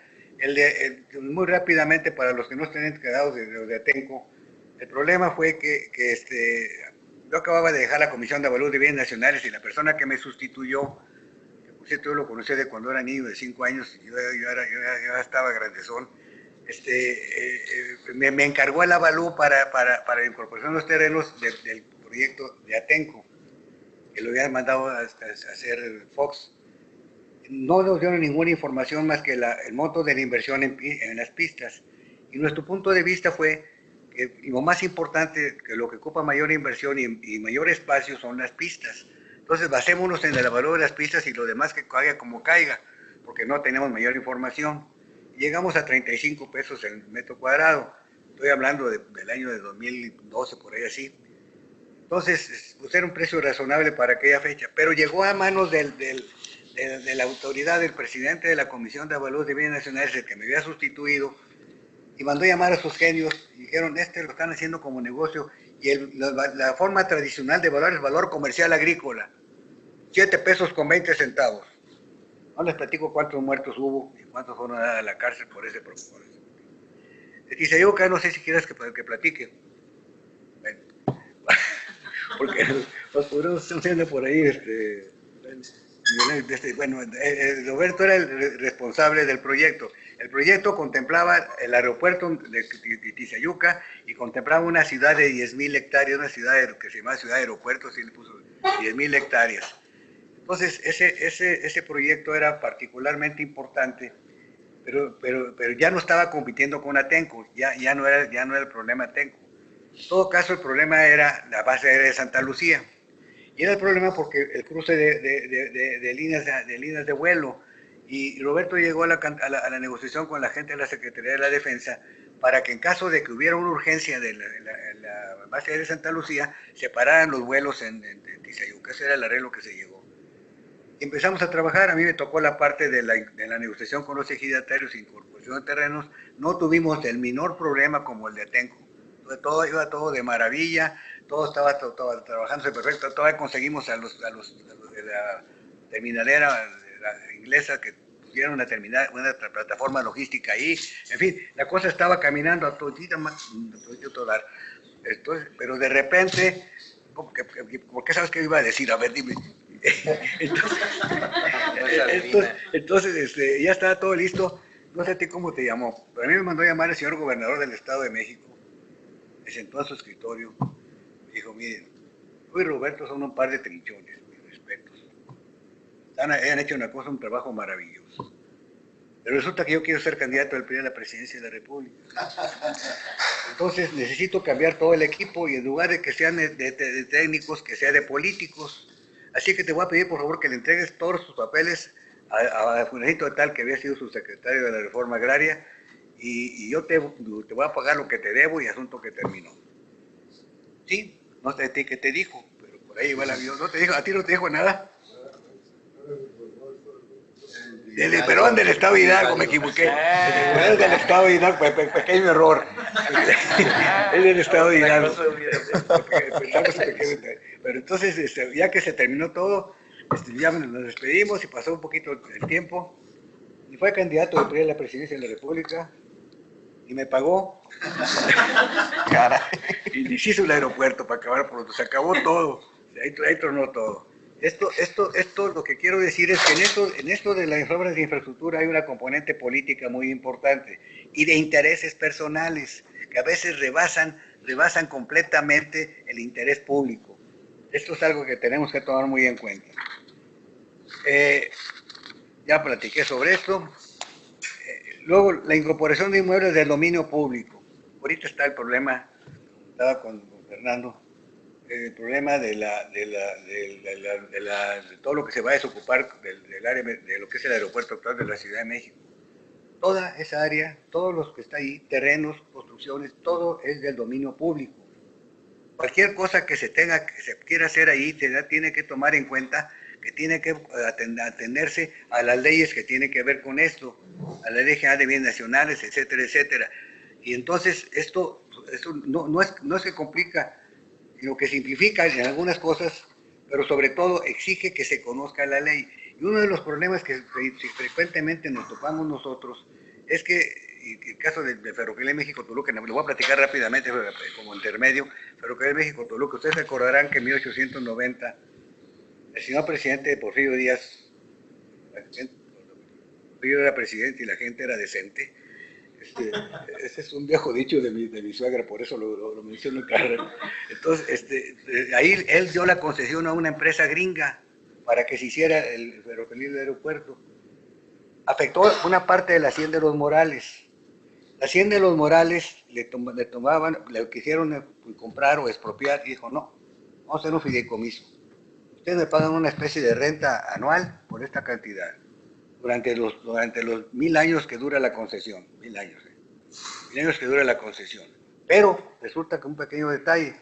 Muy rápidamente, para los que no estén enterados de Atenco, el problema fue que yo acababa de dejar la Comisión de Avalúo de Bienes Nacionales y la persona que me sustituyó, que por cierto yo lo conocí de cuando era niño de 5 años, yo ya estaba grandezón, me encargó el avalúo para la incorporación de los terrenos del proyecto de Atenco, que lo habían mandado a hacer Fox. No nos dieron ninguna información más que el monto de la inversión en las pistas. Y nuestro punto de vista fue que lo más importante, que lo que ocupa mayor inversión y mayor espacio son las pistas. Entonces basémonos en el valor de las pistas y lo demás que caiga como caiga, porque no tenemos mayor información. Llegamos a 35 pesos el metro cuadrado. Estoy hablando del año de 2012, por ahí así. Entonces, pues era un precio razonable para aquella fecha, pero llegó a manos de la autoridad del presidente de la Comisión de Avalúos de Bienes Nacionales, el que me había sustituido, y mandó llamar a sus genios y dijeron, lo están haciendo como negocio, y la forma tradicional de evaluar el valor comercial agrícola, 7 pesos con 20 centavos. No les platico cuántos muertos hubo y cuántos fueron a la cárcel por ese propósito. De Tizayuca, no sé si quieres que platique. Bueno, porque los podremos estar haciendo por ahí, Roberto era el responsable del proyecto. El proyecto contemplaba el aeropuerto de Tizayuca y contemplaba una ciudad de 10,000 hectáreas, una ciudad que se llama Ciudad de Aeropuertos, y le puso 10,000 hectáreas. Entonces, ese proyecto era particularmente importante, pero ya no estaba compitiendo con Atenco, ya no era el problema Atenco. En todo caso, el problema era la base aérea de Santa Lucía. Y era el problema porque el cruce de líneas de vuelo. Y Roberto llegó a la negociación con la gente de la Secretaría de la Defensa para que en caso de que hubiera una urgencia de la base aérea de Santa Lucía, separaran los vuelos en Tizayuca. Ese era el arreglo que se llegó. Y empezamos a trabajar. A mí me tocó la parte de la negociación con los ejidatarios e incorporación de terrenos. No tuvimos el menor problema como el de Atenco. Iba todo de maravilla, todo estaba trabajándose perfecto. Todavía conseguimos a los de la terminalera inglesa que pusieron una plataforma logística ahí. En fin, la cosa estaba caminando a todo dar. Entonces, pero de repente, ¿por qué sabes qué iba a decir? A ver, dime. Entonces, ya estaba todo listo. No sé a ti cómo te llamó, pero a mí me mandó llamar el señor gobernador del Estado de México. Me sentó a su escritorio. Me dijo, miren, tú y Roberto son un par de trinchones, mis respetos. Han hecho un trabajo maravilloso. Pero resulta que yo quiero ser candidato del PRI a la presidencia de la República. Entonces necesito cambiar todo el equipo y en lugar de que sean de técnicos, que sea de políticos. Así que te voy a pedir por favor que le entregues todos sus papeles a Fulanito de Tal, que había sido su secretario de la Reforma Agraria, y yo te voy a pagar lo que te debo y asunto que terminó. Sí, no sé a ti qué te dijo, pero por ahí igual no te dijo, a ti no te dijo nada. Perdón, del Estado de Hidalgo, me equivoqué. Es del Estado de Hidalgo, pequeño error. Es del Estado de Hidalgo. Pero entonces, ya que se terminó todo, ya nos despedimos y pasó un poquito el tiempo. Y fue candidato del PRI a la presidencia de la República y me pagó. Y deshizo el aeropuerto para acabar pronto. Se acabó todo. Ahí tronó todo. Esto lo que quiero decir es que en esto de las obras de infraestructura hay una componente política muy importante y de intereses personales que a veces rebasan rebasan completamente el interés público. Esto es algo que tenemos que tomar muy en cuenta. Ya platiqué sobre esto. Luego, la incorporación de inmuebles del dominio público. Ahorita está el problema, estaba con Fernando, el problema de todo lo que se va a desocupar del área, de lo que es el aeropuerto actual de la Ciudad de México. Toda esa área, todos los que está ahí, terrenos, construcciones, todo es del dominio público. Cualquier cosa que se quiera hacer ahí, tiene que tomar en cuenta que tiene que atenderse a las leyes que tienen que ver con esto, a la Ley General de Bienes Nacionales, etcétera, etcétera. Y entonces esto no es que complica, sino que simplifica en algunas cosas, pero sobre todo exige que se conozca la ley. Y uno de los problemas que frecuentemente nos topamos nosotros es que, en el caso del Ferrocarril de México-Toluca, lo voy a platicar rápidamente como intermedio, Ferrocarril de México-Toluca, ustedes recordarán que en 1890 el señor presidente Porfirio Díaz, Porfirio era presidente y la gente era decente. Ese es un viejo dicho de mi suegra, por eso lo menciono en carrera. Entonces, ahí él dio la concesión a una empresa gringa para que se hiciera el ferrocarril del aeropuerto. Afectó una parte de la Hacienda de los Morales. La Hacienda de los Morales le quisieron comprar o expropiar y dijo, no, vamos a hacer un fideicomiso. Ustedes me pagan una especie de renta anual por esta cantidad, durante los 1000 años que dura la concesión, 1000 años que dura la concesión. Pero resulta que un pequeño detalle,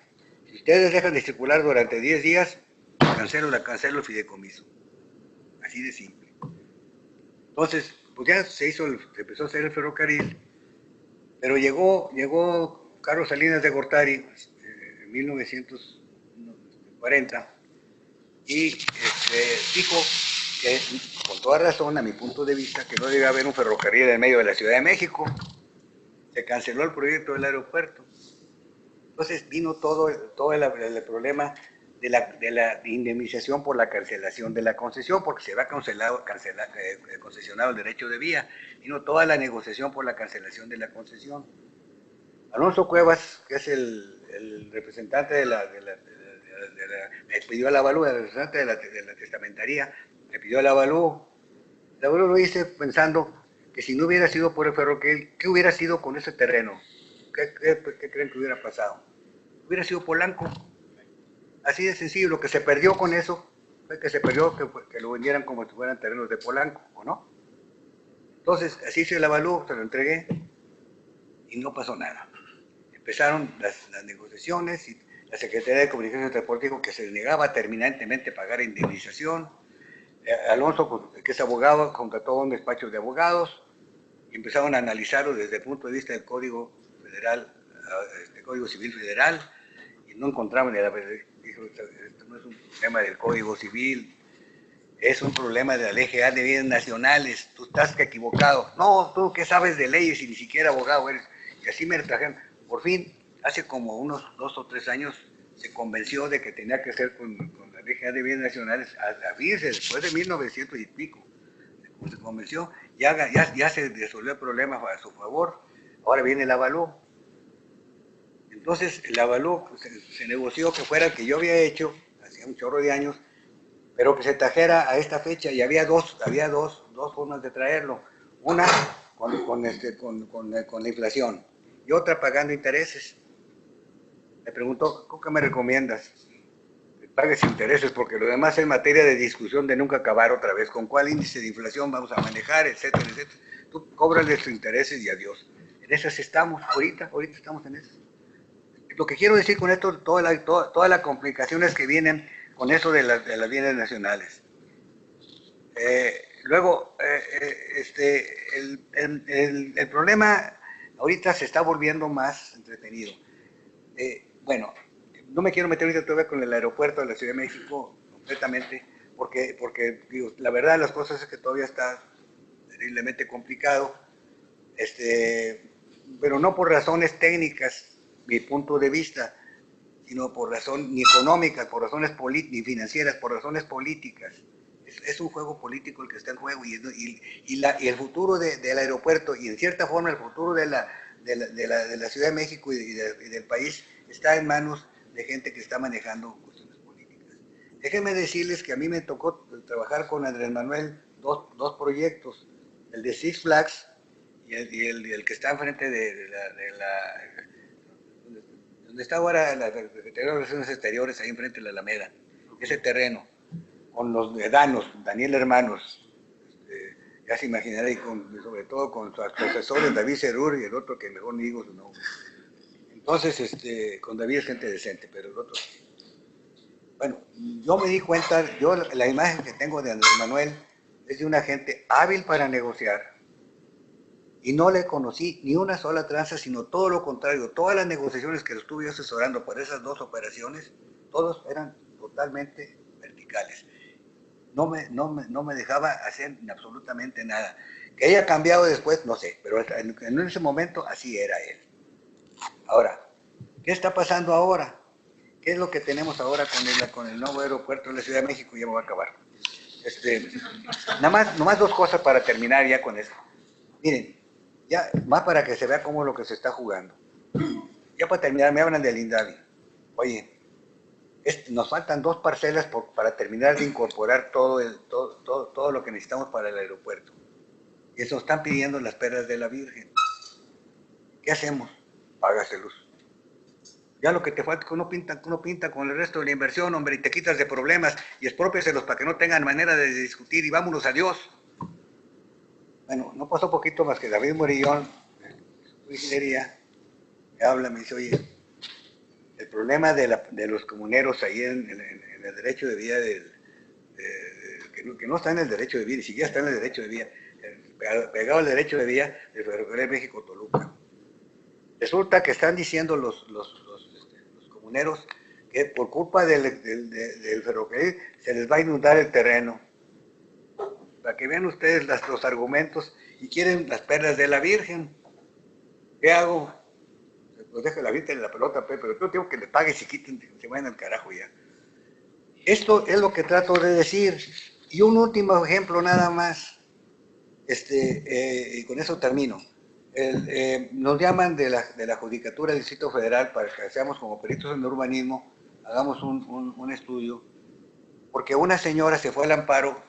si ustedes dejan de circular durante 10 días, cancelo el fideicomiso. Así de simple. Entonces, pues ya se empezó a hacer el ferrocarril, pero llegó Carlos Salinas de Gortari en 1940 y dijo que, con toda razón, a mi punto de vista, que no debe haber un ferrocarril en medio de la Ciudad de México. Se canceló el proyecto del aeropuerto. Entonces vino todo el problema de la indemnización por la cancelación de la concesión, porque se va concesionado el derecho de vía. Vino toda la negociación por la cancelación de la concesión. Alonso Cuevas, que es el representante me pidió el avalúo, el representante de la testamentaría, me pidió el avalúo. El avalúo lo hice pensando que si no hubiera sido por el ferrocarril, ¿qué hubiera sido con ese terreno? ¿Qué creen que hubiera pasado? Hubiera sido Polanco. Así de sencillo. Lo que se perdió con eso fue que que lo vendieran como si fueran terrenos de Polanco, ¿o no? Entonces, así se el avalúo, se lo entregué y no pasó nada. Empezaron las negociaciones y la Secretaría de Comunicaciones y Transporte dijo que se negaba terminantemente a pagar indemnización. Alonso, que es abogado, contrató un despacho de abogados y empezaron a analizarlo desde el punto de vista del Código Federal, Código Civil Federal, y no encontraban, dijo, esto no es un problema del Código Civil, es un problema de la Ley General de Bienes Nacionales, tú estás equivocado. No, tú qué sabes de leyes y ni siquiera abogado eres. Y así me trajeron. Por fin, hace como unos 2 o 3 años, se convenció de que tenía que hacer con la Ley General de Bienes Nacionales, después de 1900 y pico, se convenció, ya se resolvió el problema a su favor, ahora viene el avalúo. Entonces, el avalúo se negoció que fuera el que yo había hecho, hacía un chorro de años, pero que se trajera a esta fecha, y había dos formas de traerlo. Una, con la inflación, y otra pagando intereses. Me preguntó, ¿tú qué me recomiendas? Que pagues intereses, porque lo demás es materia de discusión de nunca acabar otra vez. ¿Con cuál índice de inflación vamos a manejar, etcétera, etcétera? Tú cóbrale tus intereses y adiós. En esas estamos, ahorita estamos en esas. Lo que quiero decir con esto, todas las complicaciones que vienen con eso de las bienes nacionales. Luego, el problema ahorita se está volviendo más entretenido. Bueno, no me quiero meter ahorita todavía con el aeropuerto de la Ciudad de México completamente, porque digo, la verdad de las cosas es que todavía está terriblemente complicado, pero no por razones técnicas, mi punto de vista, sino por razón ni económicas, por razones ni financieras, por razones políticas. Es un juego político el que está en juego y el futuro del aeropuerto y en cierta forma el futuro de de la Ciudad de México y del país está en manos de gente que está manejando cuestiones políticas. Déjenme decirles que a mí me tocó trabajar con Andrés Manuel dos proyectos, el de Six Flags y el que está enfrente donde está ahora la Secretaría de Relaciones Exteriores, ahí enfrente de la Alameda, ese terreno, con los Danos, Daniel Hermanos, ya se imaginará, y sobre todo con sus profesores David Cerur y el otro que mejor ni digo su nombre. Entonces, con David es gente decente, pero el otro... Bueno, yo me di cuenta, la imagen que tengo de Andrés Manuel es de una gente hábil para negociar, y no le conocí ni una sola tranza, sino todo lo contrario. Todas las negociaciones que lo estuve yo asesorando para esas dos operaciones, todos eran totalmente verticales. No me dejaba hacer absolutamente nada. Que haya cambiado después, no sé, pero en ese momento así era él. Ahora, ¿qué está pasando ahora? ¿Qué es lo que tenemos ahora con el nuevo aeropuerto de la Ciudad de México? Ya me voy a acabar. Nada más dos cosas para terminar ya con eso. Miren, ya más para que se vea cómo lo que se está jugando. Ya para terminar, me hablan del INDAVI. Oye, nos faltan 2 parcelas para terminar de incorporar todo lo que necesitamos para el aeropuerto. Y eso están pidiendo las perlas de la Virgen. ¿Qué hacemos? Págaselos. Ya lo que te falta, que uno pinta con el resto de la inversión, hombre, y te quitas de problemas y expropiaselos para que no tengan manera de discutir y vámonos a Dios. Bueno, no pasó poquito más que David Morillón, de ingeniería, me habla, me dice, oye, el problema de los comuneros ahí en el derecho de vía, que no está en el derecho de vía, ni siquiera está en el derecho de vía, pegado al derecho de vía del Ferrocarril México-Toluca. Resulta que están diciendo los comuneros que por culpa del ferrocarril se les va a inundar el terreno. Para que vean ustedes los argumentos, y quieren las perlas de la Virgen. ¿Qué hago? Pues deja la Virgen en la pelota, pero yo tengo que le pagues y quiten, se vayan al carajo ya. Esto es lo que trato de decir. Y un último ejemplo nada más, y con eso termino. Nos llaman de la Judicatura del Distrito Federal para que seamos como peritos en urbanismo, hagamos un estudio, porque una señora se fue al amparo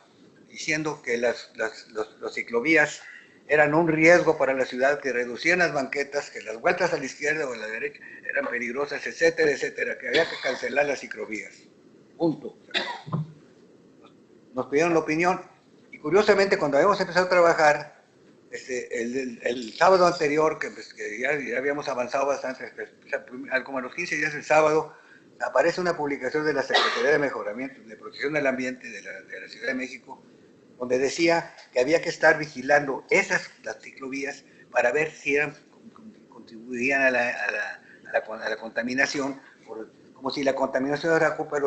diciendo que las ciclovías eran un riesgo para la ciudad, que reducían las banquetas, que las vueltas a la izquierda o a la derecha eran peligrosas, etcétera, etcétera, que había que cancelar las ciclovías. Punto. Nos pidieron la opinión, y curiosamente cuando habíamos empezado a trabajar, el sábado anterior, que ya habíamos avanzado bastante, como a los 15 días del sábado, aparece una publicación de la Secretaría de Mejoramiento, de Protección del Ambiente de la Ciudad de México, donde decía que había que estar vigilando las ciclovías para ver si contribuían a la contaminación, como si la contaminación era culpa de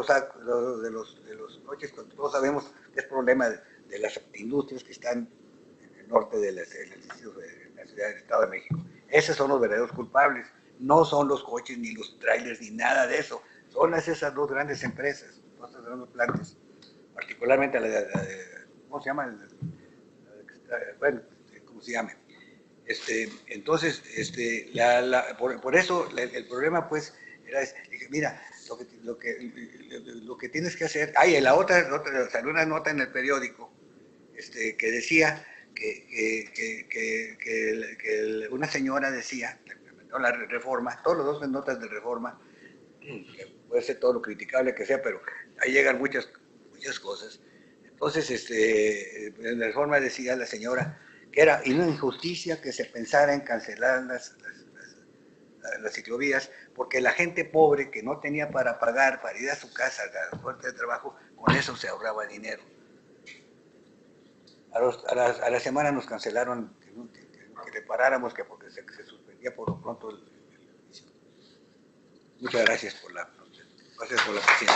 los coches, cuando todos sabemos que es problema de las industrias que están en el norte de la ciudad del Estado de México. Esos son los verdaderos culpables, no son los coches, ni los trailers, ni nada de eso. Son esas dos grandes empresas, todas esas grandes plantas, particularmente ¿cómo se llama? Bueno, ¿cómo se llama? Entonces, por eso el problema, pues, dije, mira, lo que tienes que hacer, en la otra salió una nota en el periódico, que decía que una señora decía, la reforma, todos los dos notas de reforma, que puede ser todo lo criticable que sea, pero ahí llegan muchas cosas. Entonces, en la reforma decía la señora que era una injusticia que se pensara en cancelar las ciclovías, porque la gente pobre que no tenía para pagar, para ir a su casa, a la fuente de trabajo, con eso se ahorraba dinero. A la semana nos cancelaron que le paráramos, porque se suspendía por lo pronto el servicio. Muchas gracias por la paciencia.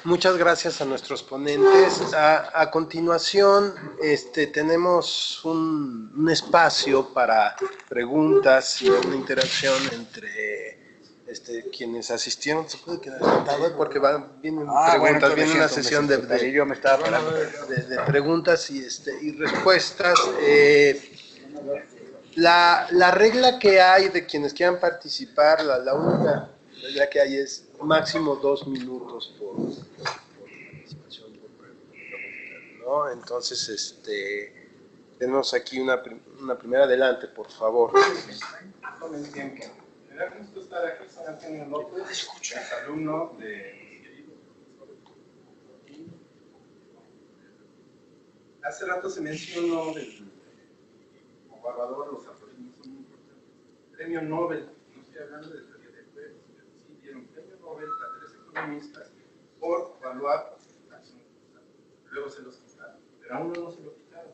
Muchas gracias a nuestros ponentes. A continuación, tenemos un espacio para preguntas y una interacción entre quienes asistieron, se puede quedar sentado porque vienen bueno, preguntas, entonces viene una sesión yo me estaba parando. de preguntas y respuestas. La regla que hay de quienes quieran participar, la única regla que hay es máximo 2 minutos por participación, por pregunta, ¿no? Entonces, tenemos aquí una primera. Adelante, por favor. Tomen tiempo. Me da gusto estar aquí, soy Antonio López, alumno de querido profesor. Hace rato se mencionó como evaluador los algoritmos son muy importantes. Premio Nobel, no estoy hablando de teoría de juegos, pero sí dieron premio Nobel a 3 economistas por evaluar la acción. Luego se los quitaron, pero a uno no se lo quitaron.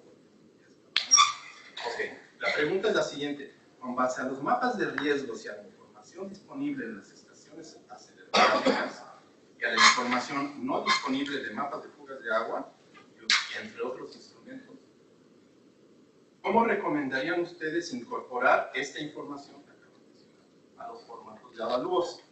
Ok, la pregunta es la siguiente. Con base a los mapas de riesgos y a la información disponible en las estaciones aceleradoras y a la información no disponible de mapas de fugas de agua, y entre otros instrumentos, ¿cómo recomendarían ustedes incorporar esta información que acabo de mencionar a los formatos de avalúos?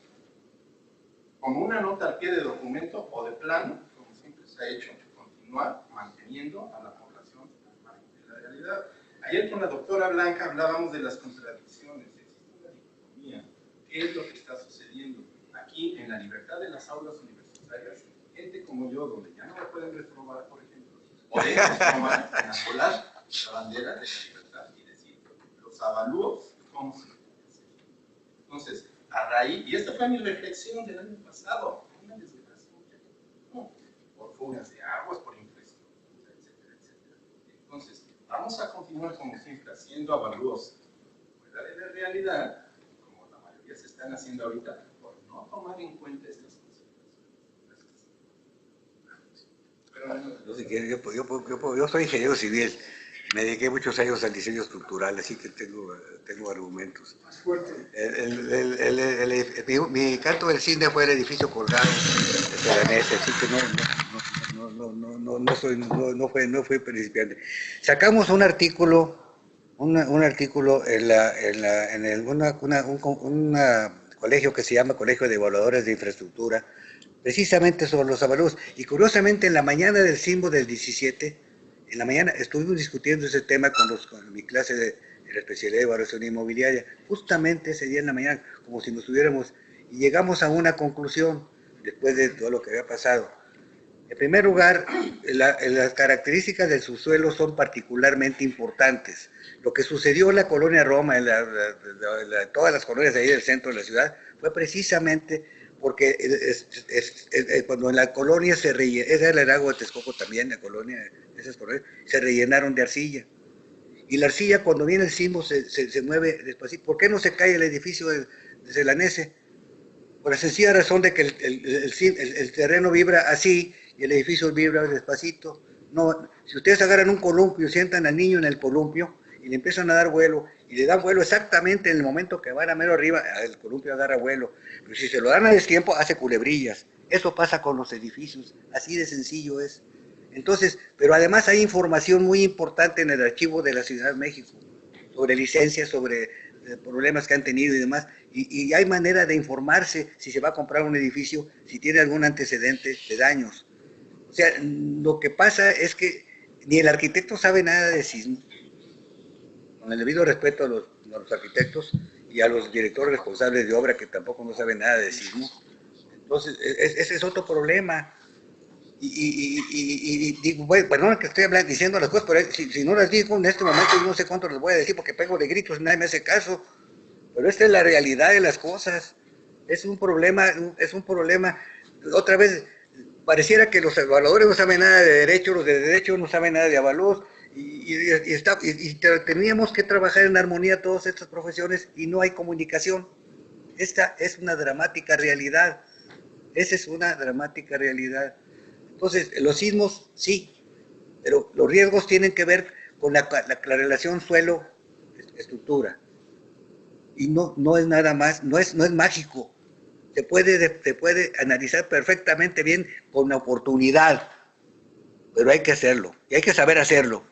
¿Como una nota al pie de documento o de plano, como siempre se ha hecho, continuar manteniendo a la población al margen de la realidad? Ayer con la doctora Blanca hablábamos de las contradicciones, existe una dicotomía. ¿Qué es lo que está sucediendo? Aquí, en la libertad de las aulas universitarias, gente como yo, donde ya no me pueden reprobar, por ejemplo, podemos tomar en la solar la bandera de la libertad y decir, los avalúos, ¿cómo se puede hacer? Entonces, a raíz, y esta fue mi reflexión del año pasado, una desgracia, por fugas de aguas, por infraestructura, etcétera, etcétera. Entonces, vamos a continuar como siempre haciendo avalúos fuera de la realidad, como la mayoría se están haciendo ahorita, por no tomar en cuenta estas consideraciones. Yo soy ingeniero civil, me dediqué muchos años al diseño estructural, así que tengo argumentos. Mi canto del cine fue el edificio colgado de la NES, así que no fue principiante. Sacamos un artículo en un colegio que se llama Colegio de Evaluadores de Infraestructura, precisamente sobre los avalúos. Y curiosamente, en la mañana del sismo del 17, en la mañana estuvimos discutiendo ese tema con mi clase de la especialidad de evaluación inmobiliaria, justamente ese día en la mañana, como si nos tuviéramos, y llegamos a una conclusión, después de todo lo que había pasado. En primer lugar, las características del subsuelo son particularmente importantes. Lo que sucedió en la colonia Roma, todas las colonias de ahí del centro de la ciudad, fue precisamente porque cuando en la colonia se rellenaron, ese era el lago de Texcoco también, la colonia, esas colonias, se rellenaron de arcilla. Y la arcilla, cuando viene el sismo, se mueve despacito. ¿Por qué no se cae el edificio de Celanese? Por la sencilla razón de que el terreno vibra así y el edificio vibra despacito. No, si ustedes agarran un columpio y sientan al niño en el columpio y le empiezan a dar vuelo, y le dan vuelo exactamente en el momento que van a mero arriba, el columpio agarra vuelo. Pero si se lo dan a destiempo, hace culebrillas. Eso pasa con los edificios, así de sencillo es. Entonces, pero además hay información muy importante en el archivo de la Ciudad de México, sobre licencias, sobre problemas que han tenido y demás, y hay manera de informarse si se va a comprar un edificio, si tiene algún antecedente de daños. O sea, lo que pasa es que ni el arquitecto sabe nada de sismo, con el debido respeto a los arquitectos y a los directores responsables de obra que tampoco no saben nada de sismo. Entonces, ese es otro problema. Y digo, bueno, perdón que estoy diciendo las cosas, pero si no las digo en este momento, yo no sé cuánto les voy a decir porque pego de gritos y nadie me hace caso. Pero esta es la realidad de las cosas. Es un problema. Otra vez, pareciera que los evaluadores no saben nada de derecho, los de derecho no saben nada de avalúos, y teníamos que trabajar en armonía todas estas profesiones y no hay comunicación. Esta es una dramática realidad. Esa es una dramática realidad. Entonces, los sismos, sí, pero los riesgos tienen que ver con la relación suelo-estructura. Y no es nada más, no es mágico. Se puede analizar perfectamente bien con la oportunidad, pero hay que hacerlo, y hay que saber hacerlo.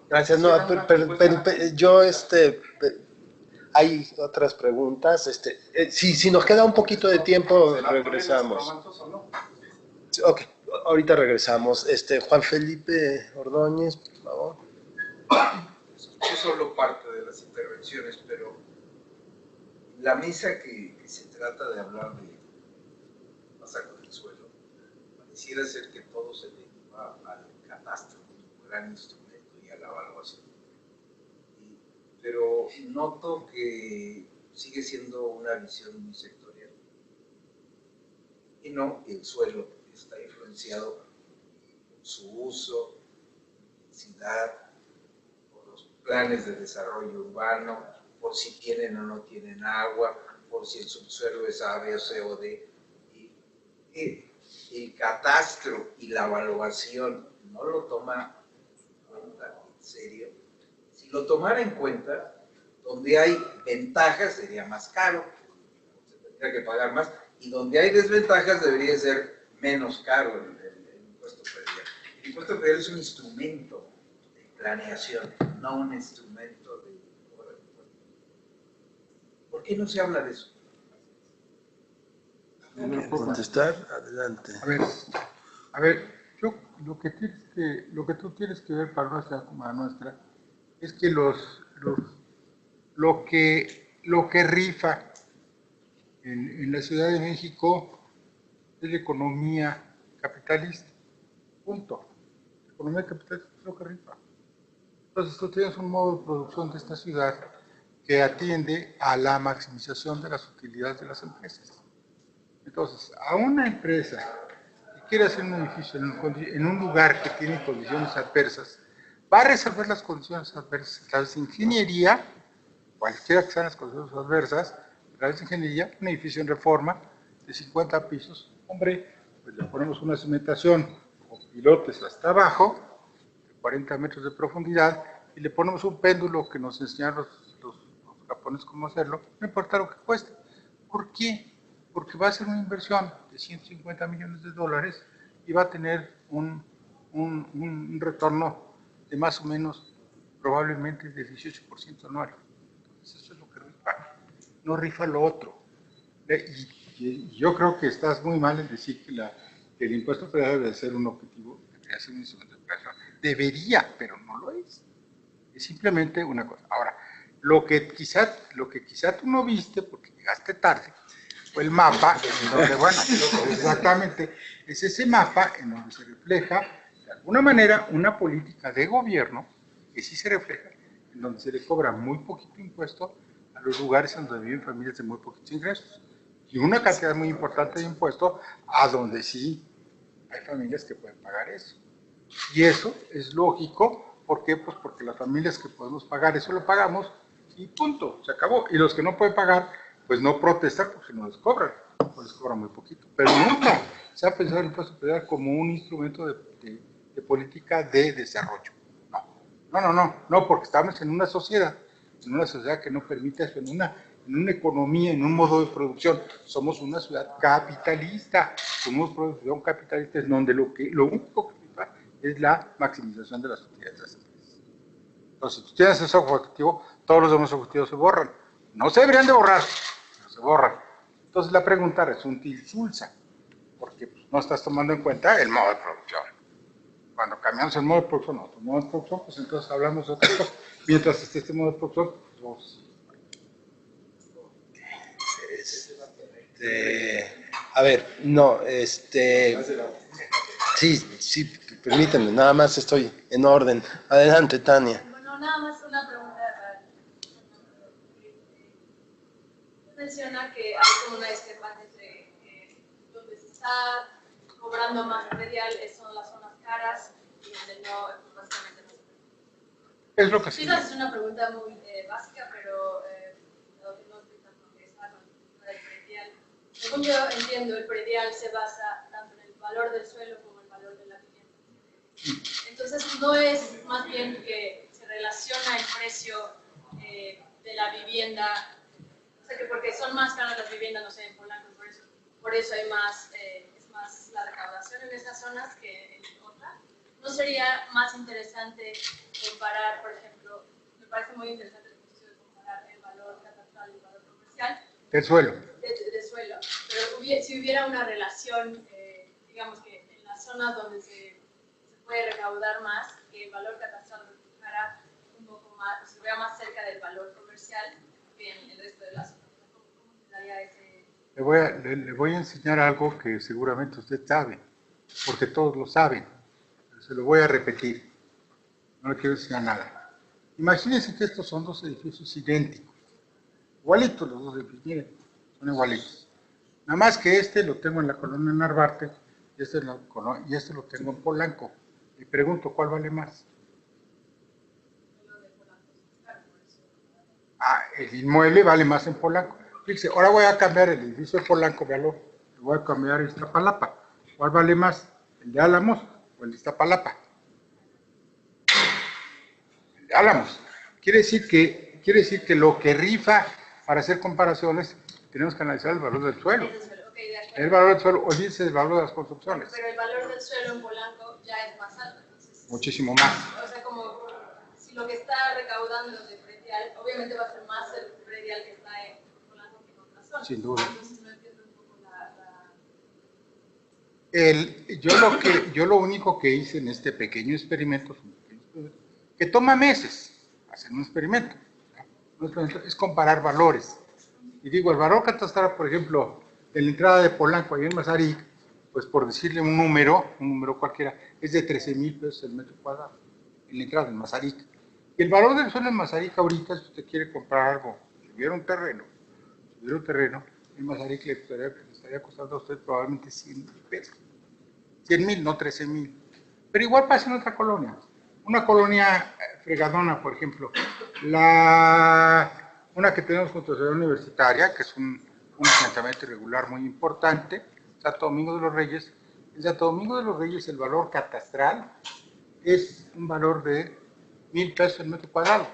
Gracias, no, yo hay otras preguntas. Si nos queda un poquito de tiempo, regresamos. Ok, ahorita regresamos. Juan Felipe Ordóñez, por favor. Escuché solo parte de las intervenciones, pero la mesa que se trata de hablar de pasar con el suelo, pareciera ser que todo se deriva al catastro, un gran instrumento, y a la evaluación. Pero noto que sigue siendo una visión muy sectorial. Y no, el suelo está influenciado por su uso, densidad, por los planes de desarrollo urbano, por si tienen o no tienen agua, por si el subsuelo es A, B o C o D. Y el catastro y la evaluación no lo toma en cuenta en serio. Si lo tomara en cuenta, donde hay ventajas sería más caro, se tendría que pagar más, y donde hay desventajas debería ser menos caro el impuesto predial. El impuesto predial es un instrumento de planeación, no un instrumento de cobro de impuestos. ¿Por qué no se habla de eso? ¿Quiere contestar? Adelante. A ver, yo lo que tú tienes que ver para una ciudad como la nuestra es que lo que rifa en la Ciudad de México es la economía capitalista. Punto. La economía capitalista es lo que rifa. Entonces tú tienes un modo de producción de esta ciudad que atiende a la maximización de las utilidades de las empresas. Entonces, a una empresa que quiere hacer un edificio en un lugar que tiene condiciones adversas, va a resolver las condiciones adversas a través de ingeniería, cualquiera que sean las condiciones adversas, a través de ingeniería, un edificio en reforma de 50 pisos, hombre, pues le ponemos una cimentación con pilotes hasta abajo, de 40 metros de profundidad, y le ponemos un péndulo que nos enseñaron los japoneses cómo hacerlo, no importa lo que cueste. ¿Por qué? Porque va a ser una inversión de 150 millones de dólares y va a tener un retorno de más o menos probablemente del 18% anual. Entonces eso es lo que rifa, no rifa lo otro. Y yo creo que estás muy mal en decir que el impuesto predial debe ser un objetivo, debería ser un instrumento de creación. Debería, pero no lo es. Es simplemente una cosa. Ahora, lo que quizá tú no viste, porque llegaste tarde, fue el mapa, en donde, bueno, exactamente, es ese mapa en donde se refleja, de alguna manera, una política de gobierno que sí se refleja, en donde se le cobra muy poquito impuesto a los lugares en donde viven familias de muy poquitos ingresos, y una cantidad muy importante de impuesto a donde sí hay familias que pueden pagar eso. Y eso es lógico, ¿por qué? Pues porque las familias que podemos pagar eso lo pagamos y punto, se acabó. Y los que no pueden pagar, pues no protestan porque no les cobran, o les cobran muy poquito. Pero nunca se ha pensado el impuesto predial como un instrumento de política de desarrollo. No, porque estamos en una sociedad que no permite eso, en una economía, en un modo de producción. Somos una ciudad capitalista, somos producción capitalista, en donde lo único que es la maximización de las utilidades de las empresas. Entonces, si tú tienes ese objetivo, todos los demás objetivos se borran. No se deberían de borrar, pero se borran. Entonces la pregunta resulta insulsa, porque pues, no estás tomando en cuenta el modo de producción. Cuando cambiamos el modo de producción, otro modo de producción, pues entonces hablamos de otra cosa. Mientras esté este modo de producción, pues vamos. A ver, no, sí, permítanme, nada más estoy en orden. Adelante, Tania. Bueno, nada más una pregunta. Menciona que hay como una discrepancia entre donde se está cobrando más predial son las zonas caras y donde no, básicamente no se puede. Es lo que sí. Quizás es una pregunta muy básica, pero no estoy tan contestada con el predial. Según yo entiendo, el predial se basa tanto en el valor del suelo como el valor de la vivienda. Entonces, no es más bien que se relaciona el precio de la vivienda, o sea, que porque son más caras las viviendas, no sé, en Polanco, por eso hay más, es más la recaudación en esas zonas que en otras. ¿No sería más interesante comparar, por ejemplo, me parece muy interesante el ejercicio de comparar el valor catastral comercial. Del suelo. De suelo, pero si hubiera una relación, digamos que en las zonas donde se puede recaudar más, que el valor catastral reflejara un poco más, se vea más cerca del valor comercial que en el resto de las zonas. ¿Cómo se daría ese? Le voy a enseñar algo que seguramente usted sabe, porque todos lo saben. Se lo voy a repetir. No le quiero enseñar nada. Imagínense que estos son dos edificios idénticos. Igualitos los dos edificios, miren, son igualitos. Nada más que este lo tengo en la colonia Narvarte y este lo tengo en Polanco. Y pregunto, ¿cuál vale más? El inmueble vale más en Polanco. Fíjese, ahora voy a cambiar el edificio de Polanco, véalo, lo voy a cambiar a Iztapalapa. ¿Cuál vale más? ¿El de Álamos o el de Iztapalapa? El de Álamos. Quiere decir que lo que rifa para hacer comparaciones, tenemos que analizar el valor del suelo. El valor del suelo, olvídese del valor de las construcciones. Pero el valor del suelo en Polanco ya es más alto. Entonces, muchísimo más. O sea, como si lo que está recaudando de predial, obviamente va a ser más el predial que está en Polanco que en otras zonas. Sin duda. Entonces no entiendo un poco Yo lo único que hice en este pequeño experimento, que toma meses hacer un experimento, es comparar valores. Y digo, el valor catastral, por ejemplo, de la entrada de Polanco ahí en Mazarik, pues por decirle un número cualquiera, es de 13,000 pesos el metro cuadrado, en la entrada de Mazarik. Y el valor del suelo en Mazarik ahorita, si usted quiere comprar algo, si hubiera un terreno, en Mazarik le estaría costando a usted probablemente 100,000 pesos. 100,000, no 13,000. Pero igual pasa en otra colonia. Una colonia fregadona, por ejemplo, una que tenemos junto a la ciudad universitaria, que es un financiamiento irregular muy importante, Santo Domingo de los Reyes. En Santo Domingo de los Reyes el valor catastral es un valor de 1,000 pesos el metro cuadrado.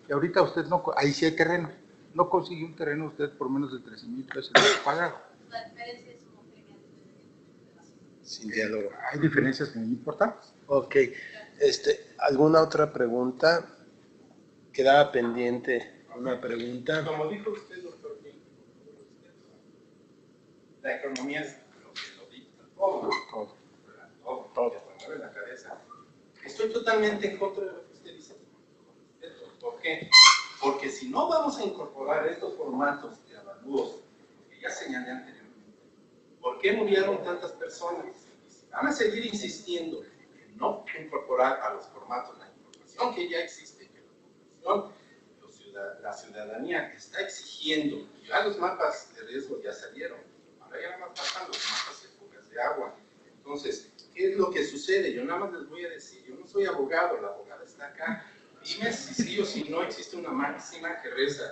Y ahorita usted no, ahí sí hay terreno, no consigue un terreno usted por menos de 13,000 pesos el metro cuadrado. La diferencia es homogénea. Sin diálogo. Hay diferencias muy importantes. Ok. ¿Alguna otra pregunta? Quedaba pendiente una pregunta. Como dijo usted, doctor, la economía es lo que lo dicta. Todo. Que mueve la cabeza. Estoy totalmente en contra de lo que usted dice. ¿Por qué? Porque si no vamos a incorporar estos formatos de avalúos que ya señalé anteriormente, ¿por qué murieron tantas personas? Y si van a seguir insistiendo en no incorporar a los formatos la información que ya existe, que la población, la ciudadanía está exigiendo, ya los mapas de riesgo ya salieron, ahora ya nada más pasan los mapas de fugas de agua. Entonces, ¿qué es lo que sucede? Yo nada más les voy a decir, yo no soy abogado, la abogada está acá. Dime si sí o si no existe una máxima que reza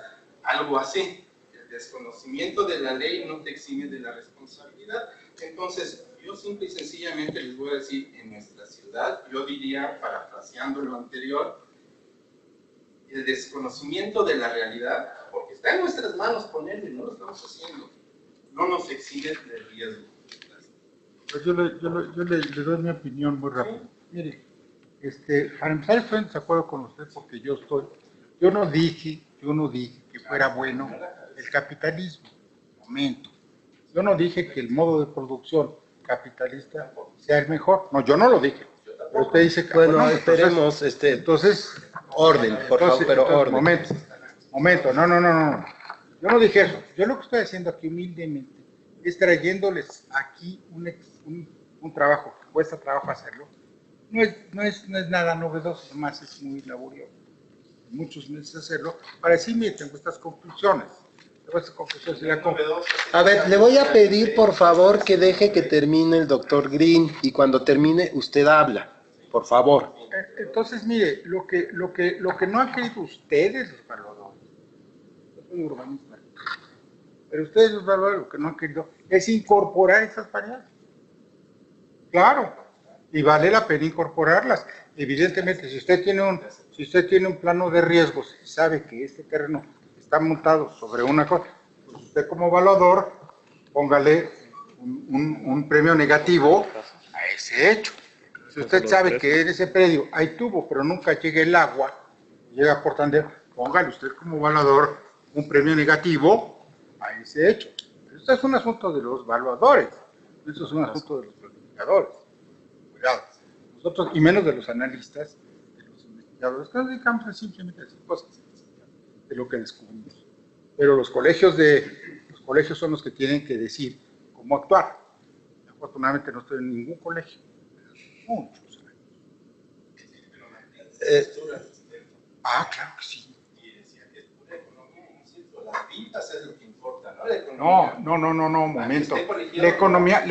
algo así. El desconocimiento de la ley no te exime de la responsabilidad. Entonces, yo simple y sencillamente les voy a decir, en nuestra ciudad, yo diría, parafraseando lo anterior, el desconocimiento de la realidad, porque está en nuestras manos ponerlo y no lo estamos haciendo, no nos exime del riesgo. Pues yo le doy mi opinión muy rápido. Mire, para empezar estoy en desacuerdo con usted porque yo no dije que fuera bueno el capitalismo. Momento. Yo no dije que el modo de producción capitalista sea el mejor. No, yo no lo dije. Pero usted dice que bueno, esperemos, entonces orden, por favor, pero orden. Momento, no. Yo no dije eso. Yo lo que estoy haciendo aquí humildemente es trayéndoles aquí un trabajo, que cuesta trabajo hacerlo. No es nada novedoso, además es muy laborioso. Muchos meses hacerlo, para decir, mire, tengo estas conclusiones. A ver, le voy a pedir por favor que deje que termine el doctor Green y cuando termine usted habla, por favor. Entonces, mire, lo que no han querido ustedes los evaluadores, yo soy urbanista, pero ustedes los evaluadores lo que no han querido es incorporar esas variables. Claro, y vale la pena incorporarlas. Evidentemente, si usted tiene un plano de riesgos y sabe que este terreno está montado sobre una cosa, pues usted como evaluador, póngale un premio negativo a ese hecho. Si usted sabe que en ese predio hay tubo, pero nunca llega el agua, llega por tandeo, póngale usted como evaluador un premio negativo a ese hecho. Pero esto es un asunto de los evaluadores, esto es un asunto de los planificadores. Cuidado. Nosotros, y menos de los analistas, de los investigadores, que nos dedicamos a simplemente a decir cosas de lo que descubrimos. Pero los colegios son los que tienen que decir cómo actuar. Afortunadamente no estoy en ningún colegio. Muchos años. Claro que sí. Y decía que es pura economía, ¿no es cierto? Las pintas es lo que importa, ¿no? La economía. No, momento. La economía,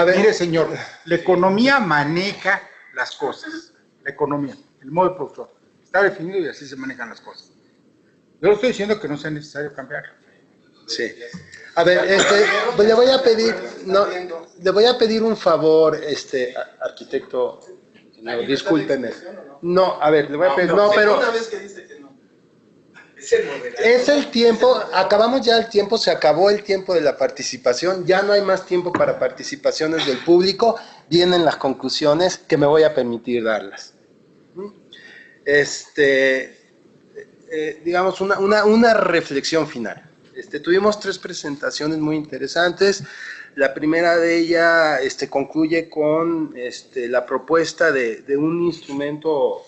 mire señor, la economía maneja las cosas. La economía, el modo de producción. Está definido y así se manejan las cosas. Yo no estoy diciendo que no sea necesario cambiarlo. Sí. A ver, pues le voy a pedir un favor, arquitecto, no, discúlpeme. No, a ver, le voy a pedir, pero una vez que dice que no. es el tiempo, acabamos ya el tiempo, se acabó el tiempo de la participación, ya no hay más tiempo para participaciones del público, vienen las conclusiones que me voy a permitir darlas. Digamos, una reflexión final. Tuvimos 3 presentaciones muy interesantes. La primera de ellas concluye con la propuesta de un instrumento,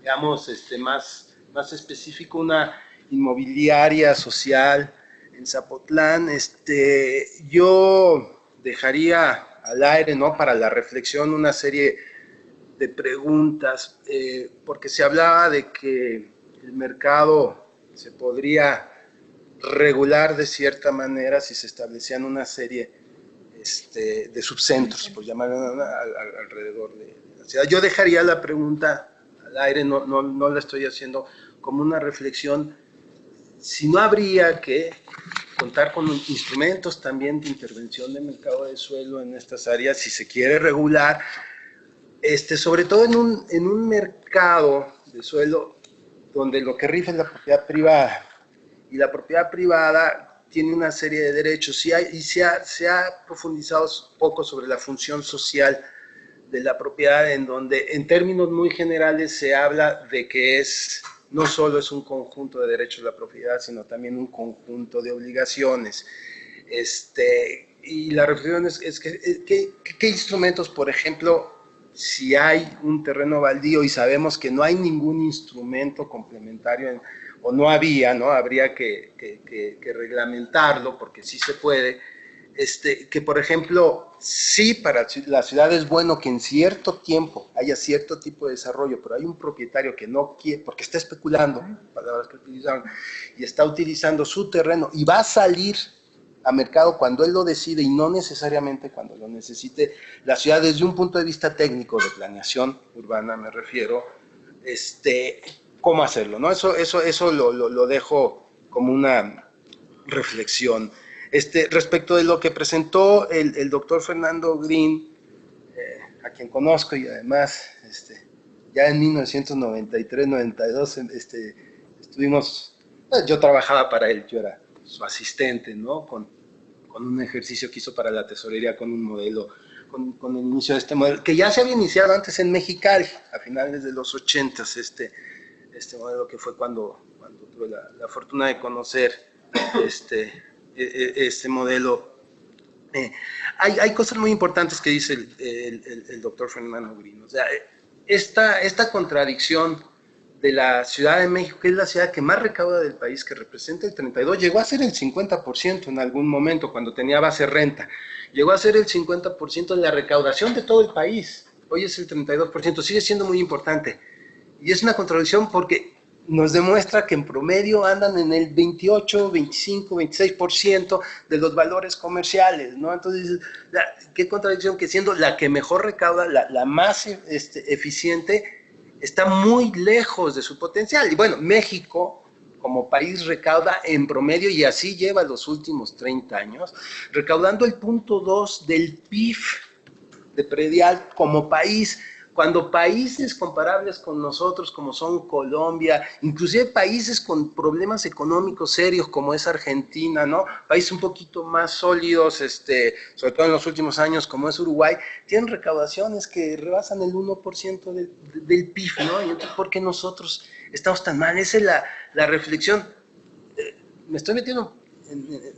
digamos, más específico, una inmobiliaria social en Zapotlán. Yo dejaría al aire, ¿no?, para la reflexión una serie de preguntas, porque se hablaba de que el mercado se podría regular de cierta manera si se establecían una serie de subcentros, por llamarlo alrededor de la ciudad. Yo dejaría la pregunta al aire, no la estoy haciendo como una reflexión, si no habría que contar con instrumentos también de intervención de mercado de suelo en estas áreas, si se quiere regular, sobre todo en un mercado de suelo donde lo que rige es la propiedad privada, y la propiedad privada tiene una serie de derechos, se ha profundizado poco sobre la función social de la propiedad, en donde en términos muy generales se habla de que no solo es un conjunto de derechos la propiedad, sino también un conjunto de obligaciones. Y la reflexión es que, ¿qué instrumentos, por ejemplo, si hay un terreno baldío y sabemos que no hay ningún instrumento complementario, o no había, ¿no? Habría que reglamentarlo, porque sí se puede, que por ejemplo, sí para la ciudad es bueno que en cierto tiempo haya cierto tipo de desarrollo, pero hay un propietario que no quiere, porque está especulando, palabras que utilizaron, y está utilizando su terreno, y va a salir a mercado cuando él lo decide y no necesariamente cuando lo necesite. La ciudad, desde un punto de vista técnico de planeación urbana me refiero, cómo hacerlo, ¿no? Eso lo dejo como una reflexión. Respecto de lo que presentó el doctor Fernando Green, a quien conozco, y además ya en 1993-92 estuvimos, yo trabajaba para él, yo era su asistente, ¿no? Con un ejercicio que hizo para la tesorería, con un modelo, con el inicio de este modelo, que ya se había iniciado antes en Mexicali, a finales de los 80s, este modelo, que fue cuando tuve la fortuna de conocer este modelo. Hay cosas muy importantes que dice el doctor Fernando Green. O sea, esta contradicción de la Ciudad de México, que es la ciudad que más recauda del país, que representa el 32%, llegó a ser el 50% en algún momento, cuando tenía base renta, llegó a ser el 50% de la recaudación de todo el país, hoy es el 32%, sigue siendo muy importante, y es una contradicción porque nos demuestra que en promedio andan en el 28, 25, 26% de los valores comerciales, ¿no? Entonces, qué contradicción que siendo la que mejor recauda, la más eficiente, está muy lejos de su potencial. Y bueno, México como país recauda en promedio, y así lleva los últimos 30 años, recaudando el 0.2 del PIB de predial como país, cuando países comparables con nosotros, como son Colombia, inclusive países con problemas económicos serios como es Argentina, ¿no? Países un poquito más sólidos, sobre todo en los últimos años, como es Uruguay, tienen recaudaciones que rebasan el 1% del PIB, ¿no? Y entonces, ¿por qué nosotros estamos tan mal? Esa es la reflexión. Me estoy metiendo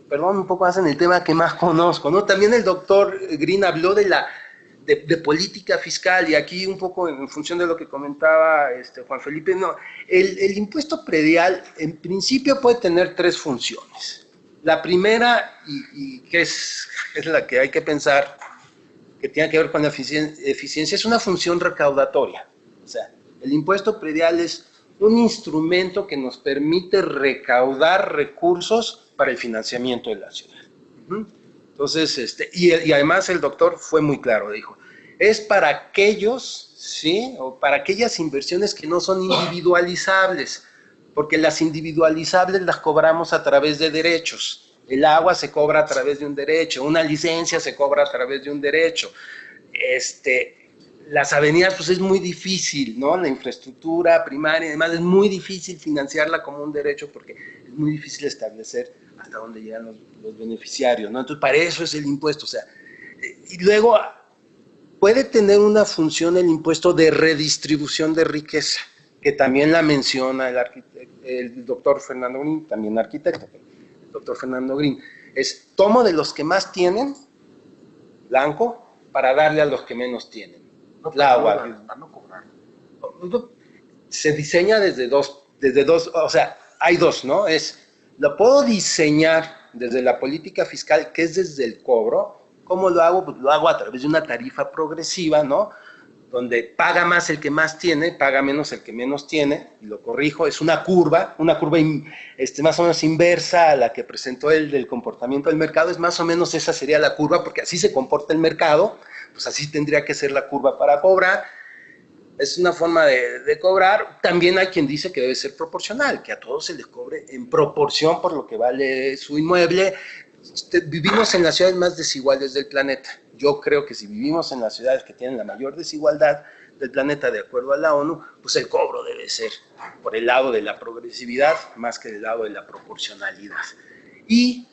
perdón, un poco más en el tema que más conozco, ¿no? También el doctor Green habló de política fiscal, y aquí un poco en función de lo que comentaba Juan Felipe, no, el impuesto predial en principio puede tener tres funciones. La primera, y que es la que hay que pensar, que tiene que ver con la eficiencia, es una función recaudatoria. O sea, el impuesto predial es un instrumento que nos permite recaudar recursos para el financiamiento de la ciudad. Entonces, y además el doctor fue muy claro, dijo, es para aquellos, ¿sí? O para aquellas inversiones que no son individualizables, porque las individualizables las cobramos a través de derechos. El agua se cobra a través de un derecho, una licencia se cobra a través de un derecho. Las avenidas, pues es muy difícil, ¿no? La infraestructura primaria y demás, es muy difícil financiarla como un derecho porque es muy difícil establecer hasta dónde llegan los beneficiarios, ¿no? Entonces, para eso es el impuesto, o sea, y luego puede tener una función el impuesto de redistribución de riqueza, que también la menciona el doctor Fernando Green, también arquitecto, el doctor Fernando Green, es tomo de los que más tienen, blanco, para darle a los que menos tienen. La agua. Para no cobrar. Se diseña desde dos, o sea, hay dos, ¿no? Lo puedo diseñar desde la política fiscal, que es desde el cobro. ¿Cómo lo hago? Pues lo hago a través de una tarifa progresiva, ¿no? Donde paga más el que más tiene, paga menos el que menos tiene, y lo corrijo, es una curva más o menos inversa a la que presentó el del comportamiento del mercado, es más o menos esa sería la curva, porque así se comporta el mercado, pues así tendría que ser la curva para cobrar. Es una forma de cobrar. También hay quien dice que debe ser proporcional, que a todos se les cobre en proporción por lo que vale su inmueble. Vivimos en las ciudades más desiguales del planeta. Yo creo que si vivimos en las ciudades que tienen la mayor desigualdad del planeta, de acuerdo a la ONU, pues el cobro debe ser por el lado de la progresividad más que del lado de la proporcionalidad. Y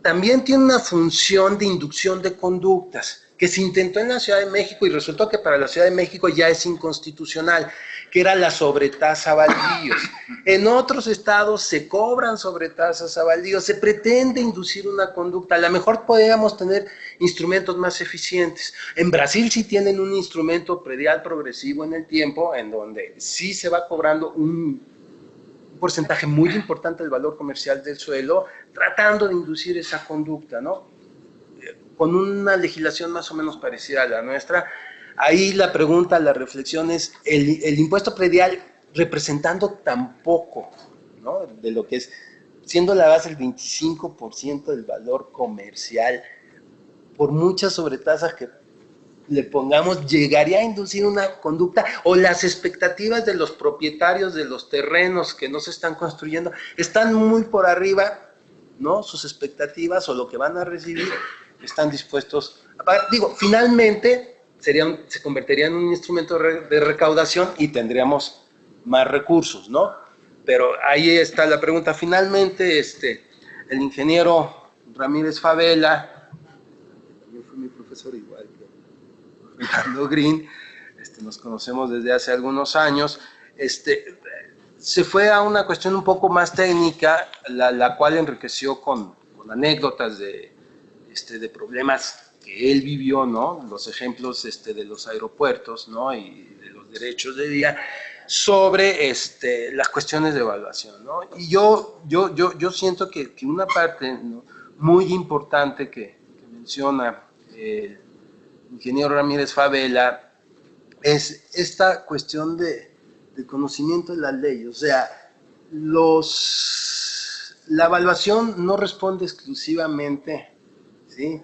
también tiene una función de inducción de conductas, que se intentó en la Ciudad de México y resultó que para la Ciudad de México ya es inconstitucional, que era la sobretasa a baldíos. En otros estados se cobran sobretasas a baldíos, se pretende inducir una conducta. A lo mejor podríamos tener instrumentos más eficientes. En Brasil sí tienen un instrumento predial progresivo en el tiempo, en donde sí se va cobrando un porcentaje muy importante del valor comercial del suelo, tratando de inducir esa conducta, ¿no? Con una legislación más o menos parecida a la nuestra. Ahí la pregunta, la reflexión es, el impuesto predial representando tan poco, ¿no? De lo que es, siendo la base el 25% del valor comercial, por muchas sobretasas que le pongamos, llegaría a inducir una conducta, o las expectativas de los propietarios de los terrenos que no se están construyendo están muy por arriba, ¿no? Sus expectativas o lo que van a recibir están dispuestos a pagar. Digo, finalmente se convertiría en un instrumento de recaudación y tendríamos más recursos, ¿no? Pero ahí está la pregunta. Finalmente, el ingeniero Ramírez Favela, también fue mi profesor igual que Fernando Green, nos conocemos desde hace algunos años, se fue a una cuestión un poco más técnica, la cual enriqueció con anécdotas de problemas que él vivió, ¿no? Los ejemplos de los aeropuertos, ¿no? Y de los derechos de vía, sobre las cuestiones de evaluación, ¿no? Y yo siento que una parte, ¿no?, muy importante que menciona el ingeniero Ramírez Favela es esta cuestión de conocimiento de la ley. O sea, la evaluación no responde exclusivamente, ¿sí?,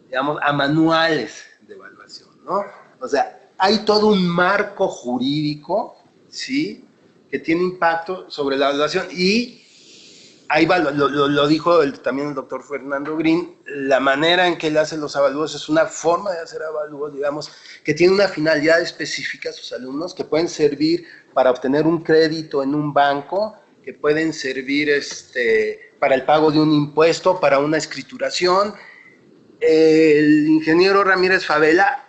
digamos, a manuales de evaluación, ¿no? O sea, hay todo un marco jurídico, ¿sí?, que tiene impacto sobre la evaluación, y ahí va, lo dijo también el doctor Fernando Green, la manera en que él hace los avalúos es una forma de hacer avalúos, digamos, que tiene una finalidad específica a sus alumnos, que pueden servir para obtener un crédito en un banco, que pueden servir para el pago de un impuesto, para una escrituración. El ingeniero Ramírez Favela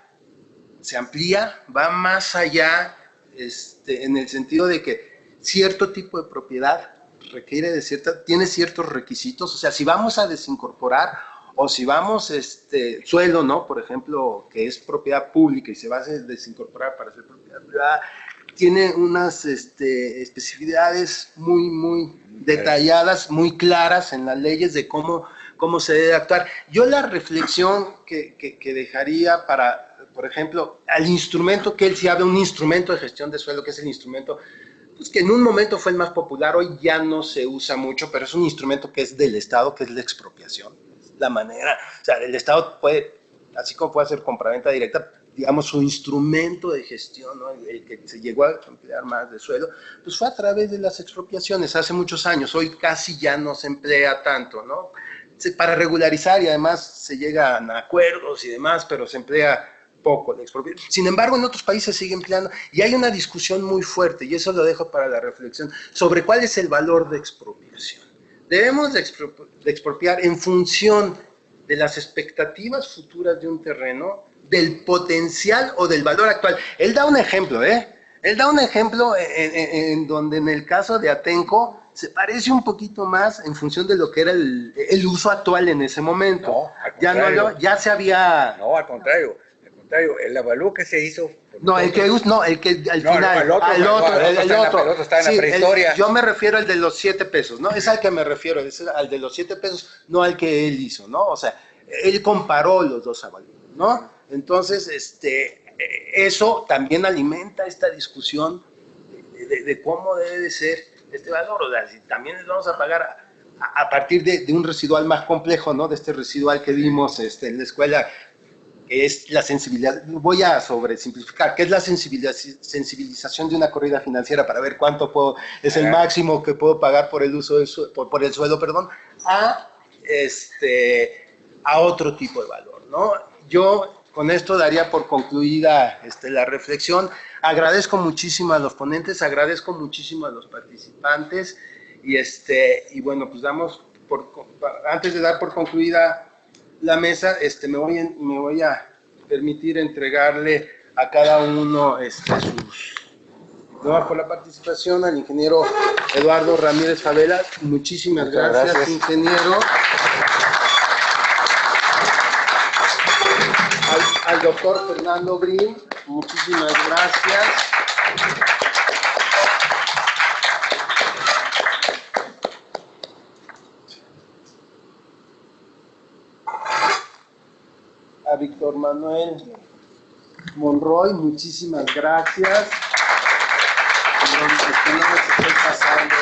se amplía, va más allá, en el sentido de que cierto tipo de propiedad requiere tiene ciertos requisitos, o sea, si vamos a desincorporar o si vamos, suelo, ¿no? Por ejemplo, que es propiedad pública y se va a desincorporar para ser propiedad privada, tiene unas especificidades muy detalladas, muy claras en las leyes de cómo se debe actuar. Yo la reflexión que dejaría para, por ejemplo, al instrumento que él sí habla, un instrumento de gestión de suelo, que es el instrumento, pues que en un momento fue el más popular, hoy ya no se usa mucho, pero es un instrumento que es del Estado, que es la expropiación. La manera, o sea, el Estado puede, así como puede hacer compraventa directa, digamos, su instrumento de gestión, ¿no? El que se llegó a emplear más de suelo, pues fue a través de las expropiaciones hace muchos años. Hoy casi ya no se emplea tanto, ¿no? Para regularizar y además se llegan a acuerdos y demás, pero se emplea poco la expropiación. Sin embargo, en otros países sigue empleando y hay una discusión muy fuerte, y eso lo dejo para la reflexión, sobre cuál es el valor de expropiación. Debemos de expropiar en función de las expectativas futuras de un terreno, del potencial o del valor actual. Él da un ejemplo, Él da un ejemplo en donde en el caso de Atenco se parece un poquito más en función de lo que era el uso actual en ese momento. No, al contrario. Ya se había... No, al contrario, el avalúo que se hizo... el que al final... El otro está en la prehistoria. Yo me refiero al de los 7 pesos, ¿no? Es al que me refiero, es al de los 7 pesos, no al que él hizo, ¿no? O sea, él comparó los dos avalúos, ¿no? Entonces, eso también alimenta esta discusión de cómo debe de ser este valor. O sea, si también les vamos a pagar a partir de un residual más complejo, ¿no? De este residual que vimos en la escuela, que es la sensibilidad, voy a sobresimplificar, que es la sensibilización de una corrida financiera para ver cuánto es el máximo que puedo pagar por el uso por el suelo, perdón, a otro tipo de valor, ¿no? Yo con esto daría por concluida la reflexión. Agradezco muchísimo a los ponentes, agradezco muchísimo a los participantes y bueno, pues antes de dar por concluida la mesa, me voy a permitir entregarle a cada uno sus... Gracias por la participación, al ingeniero Eduardo Ramírez Favela, muchísimas gracias, ingeniero. Al doctor Fernando Brin, muchísimas gracias. A Víctor Manuel Monroy, muchísimas gracias. No se estoy pasando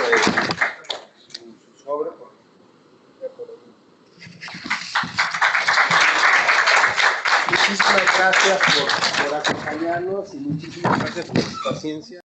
su sobre. Muchísimas gracias por acompañarnos y muchísimas gracias por su paciencia.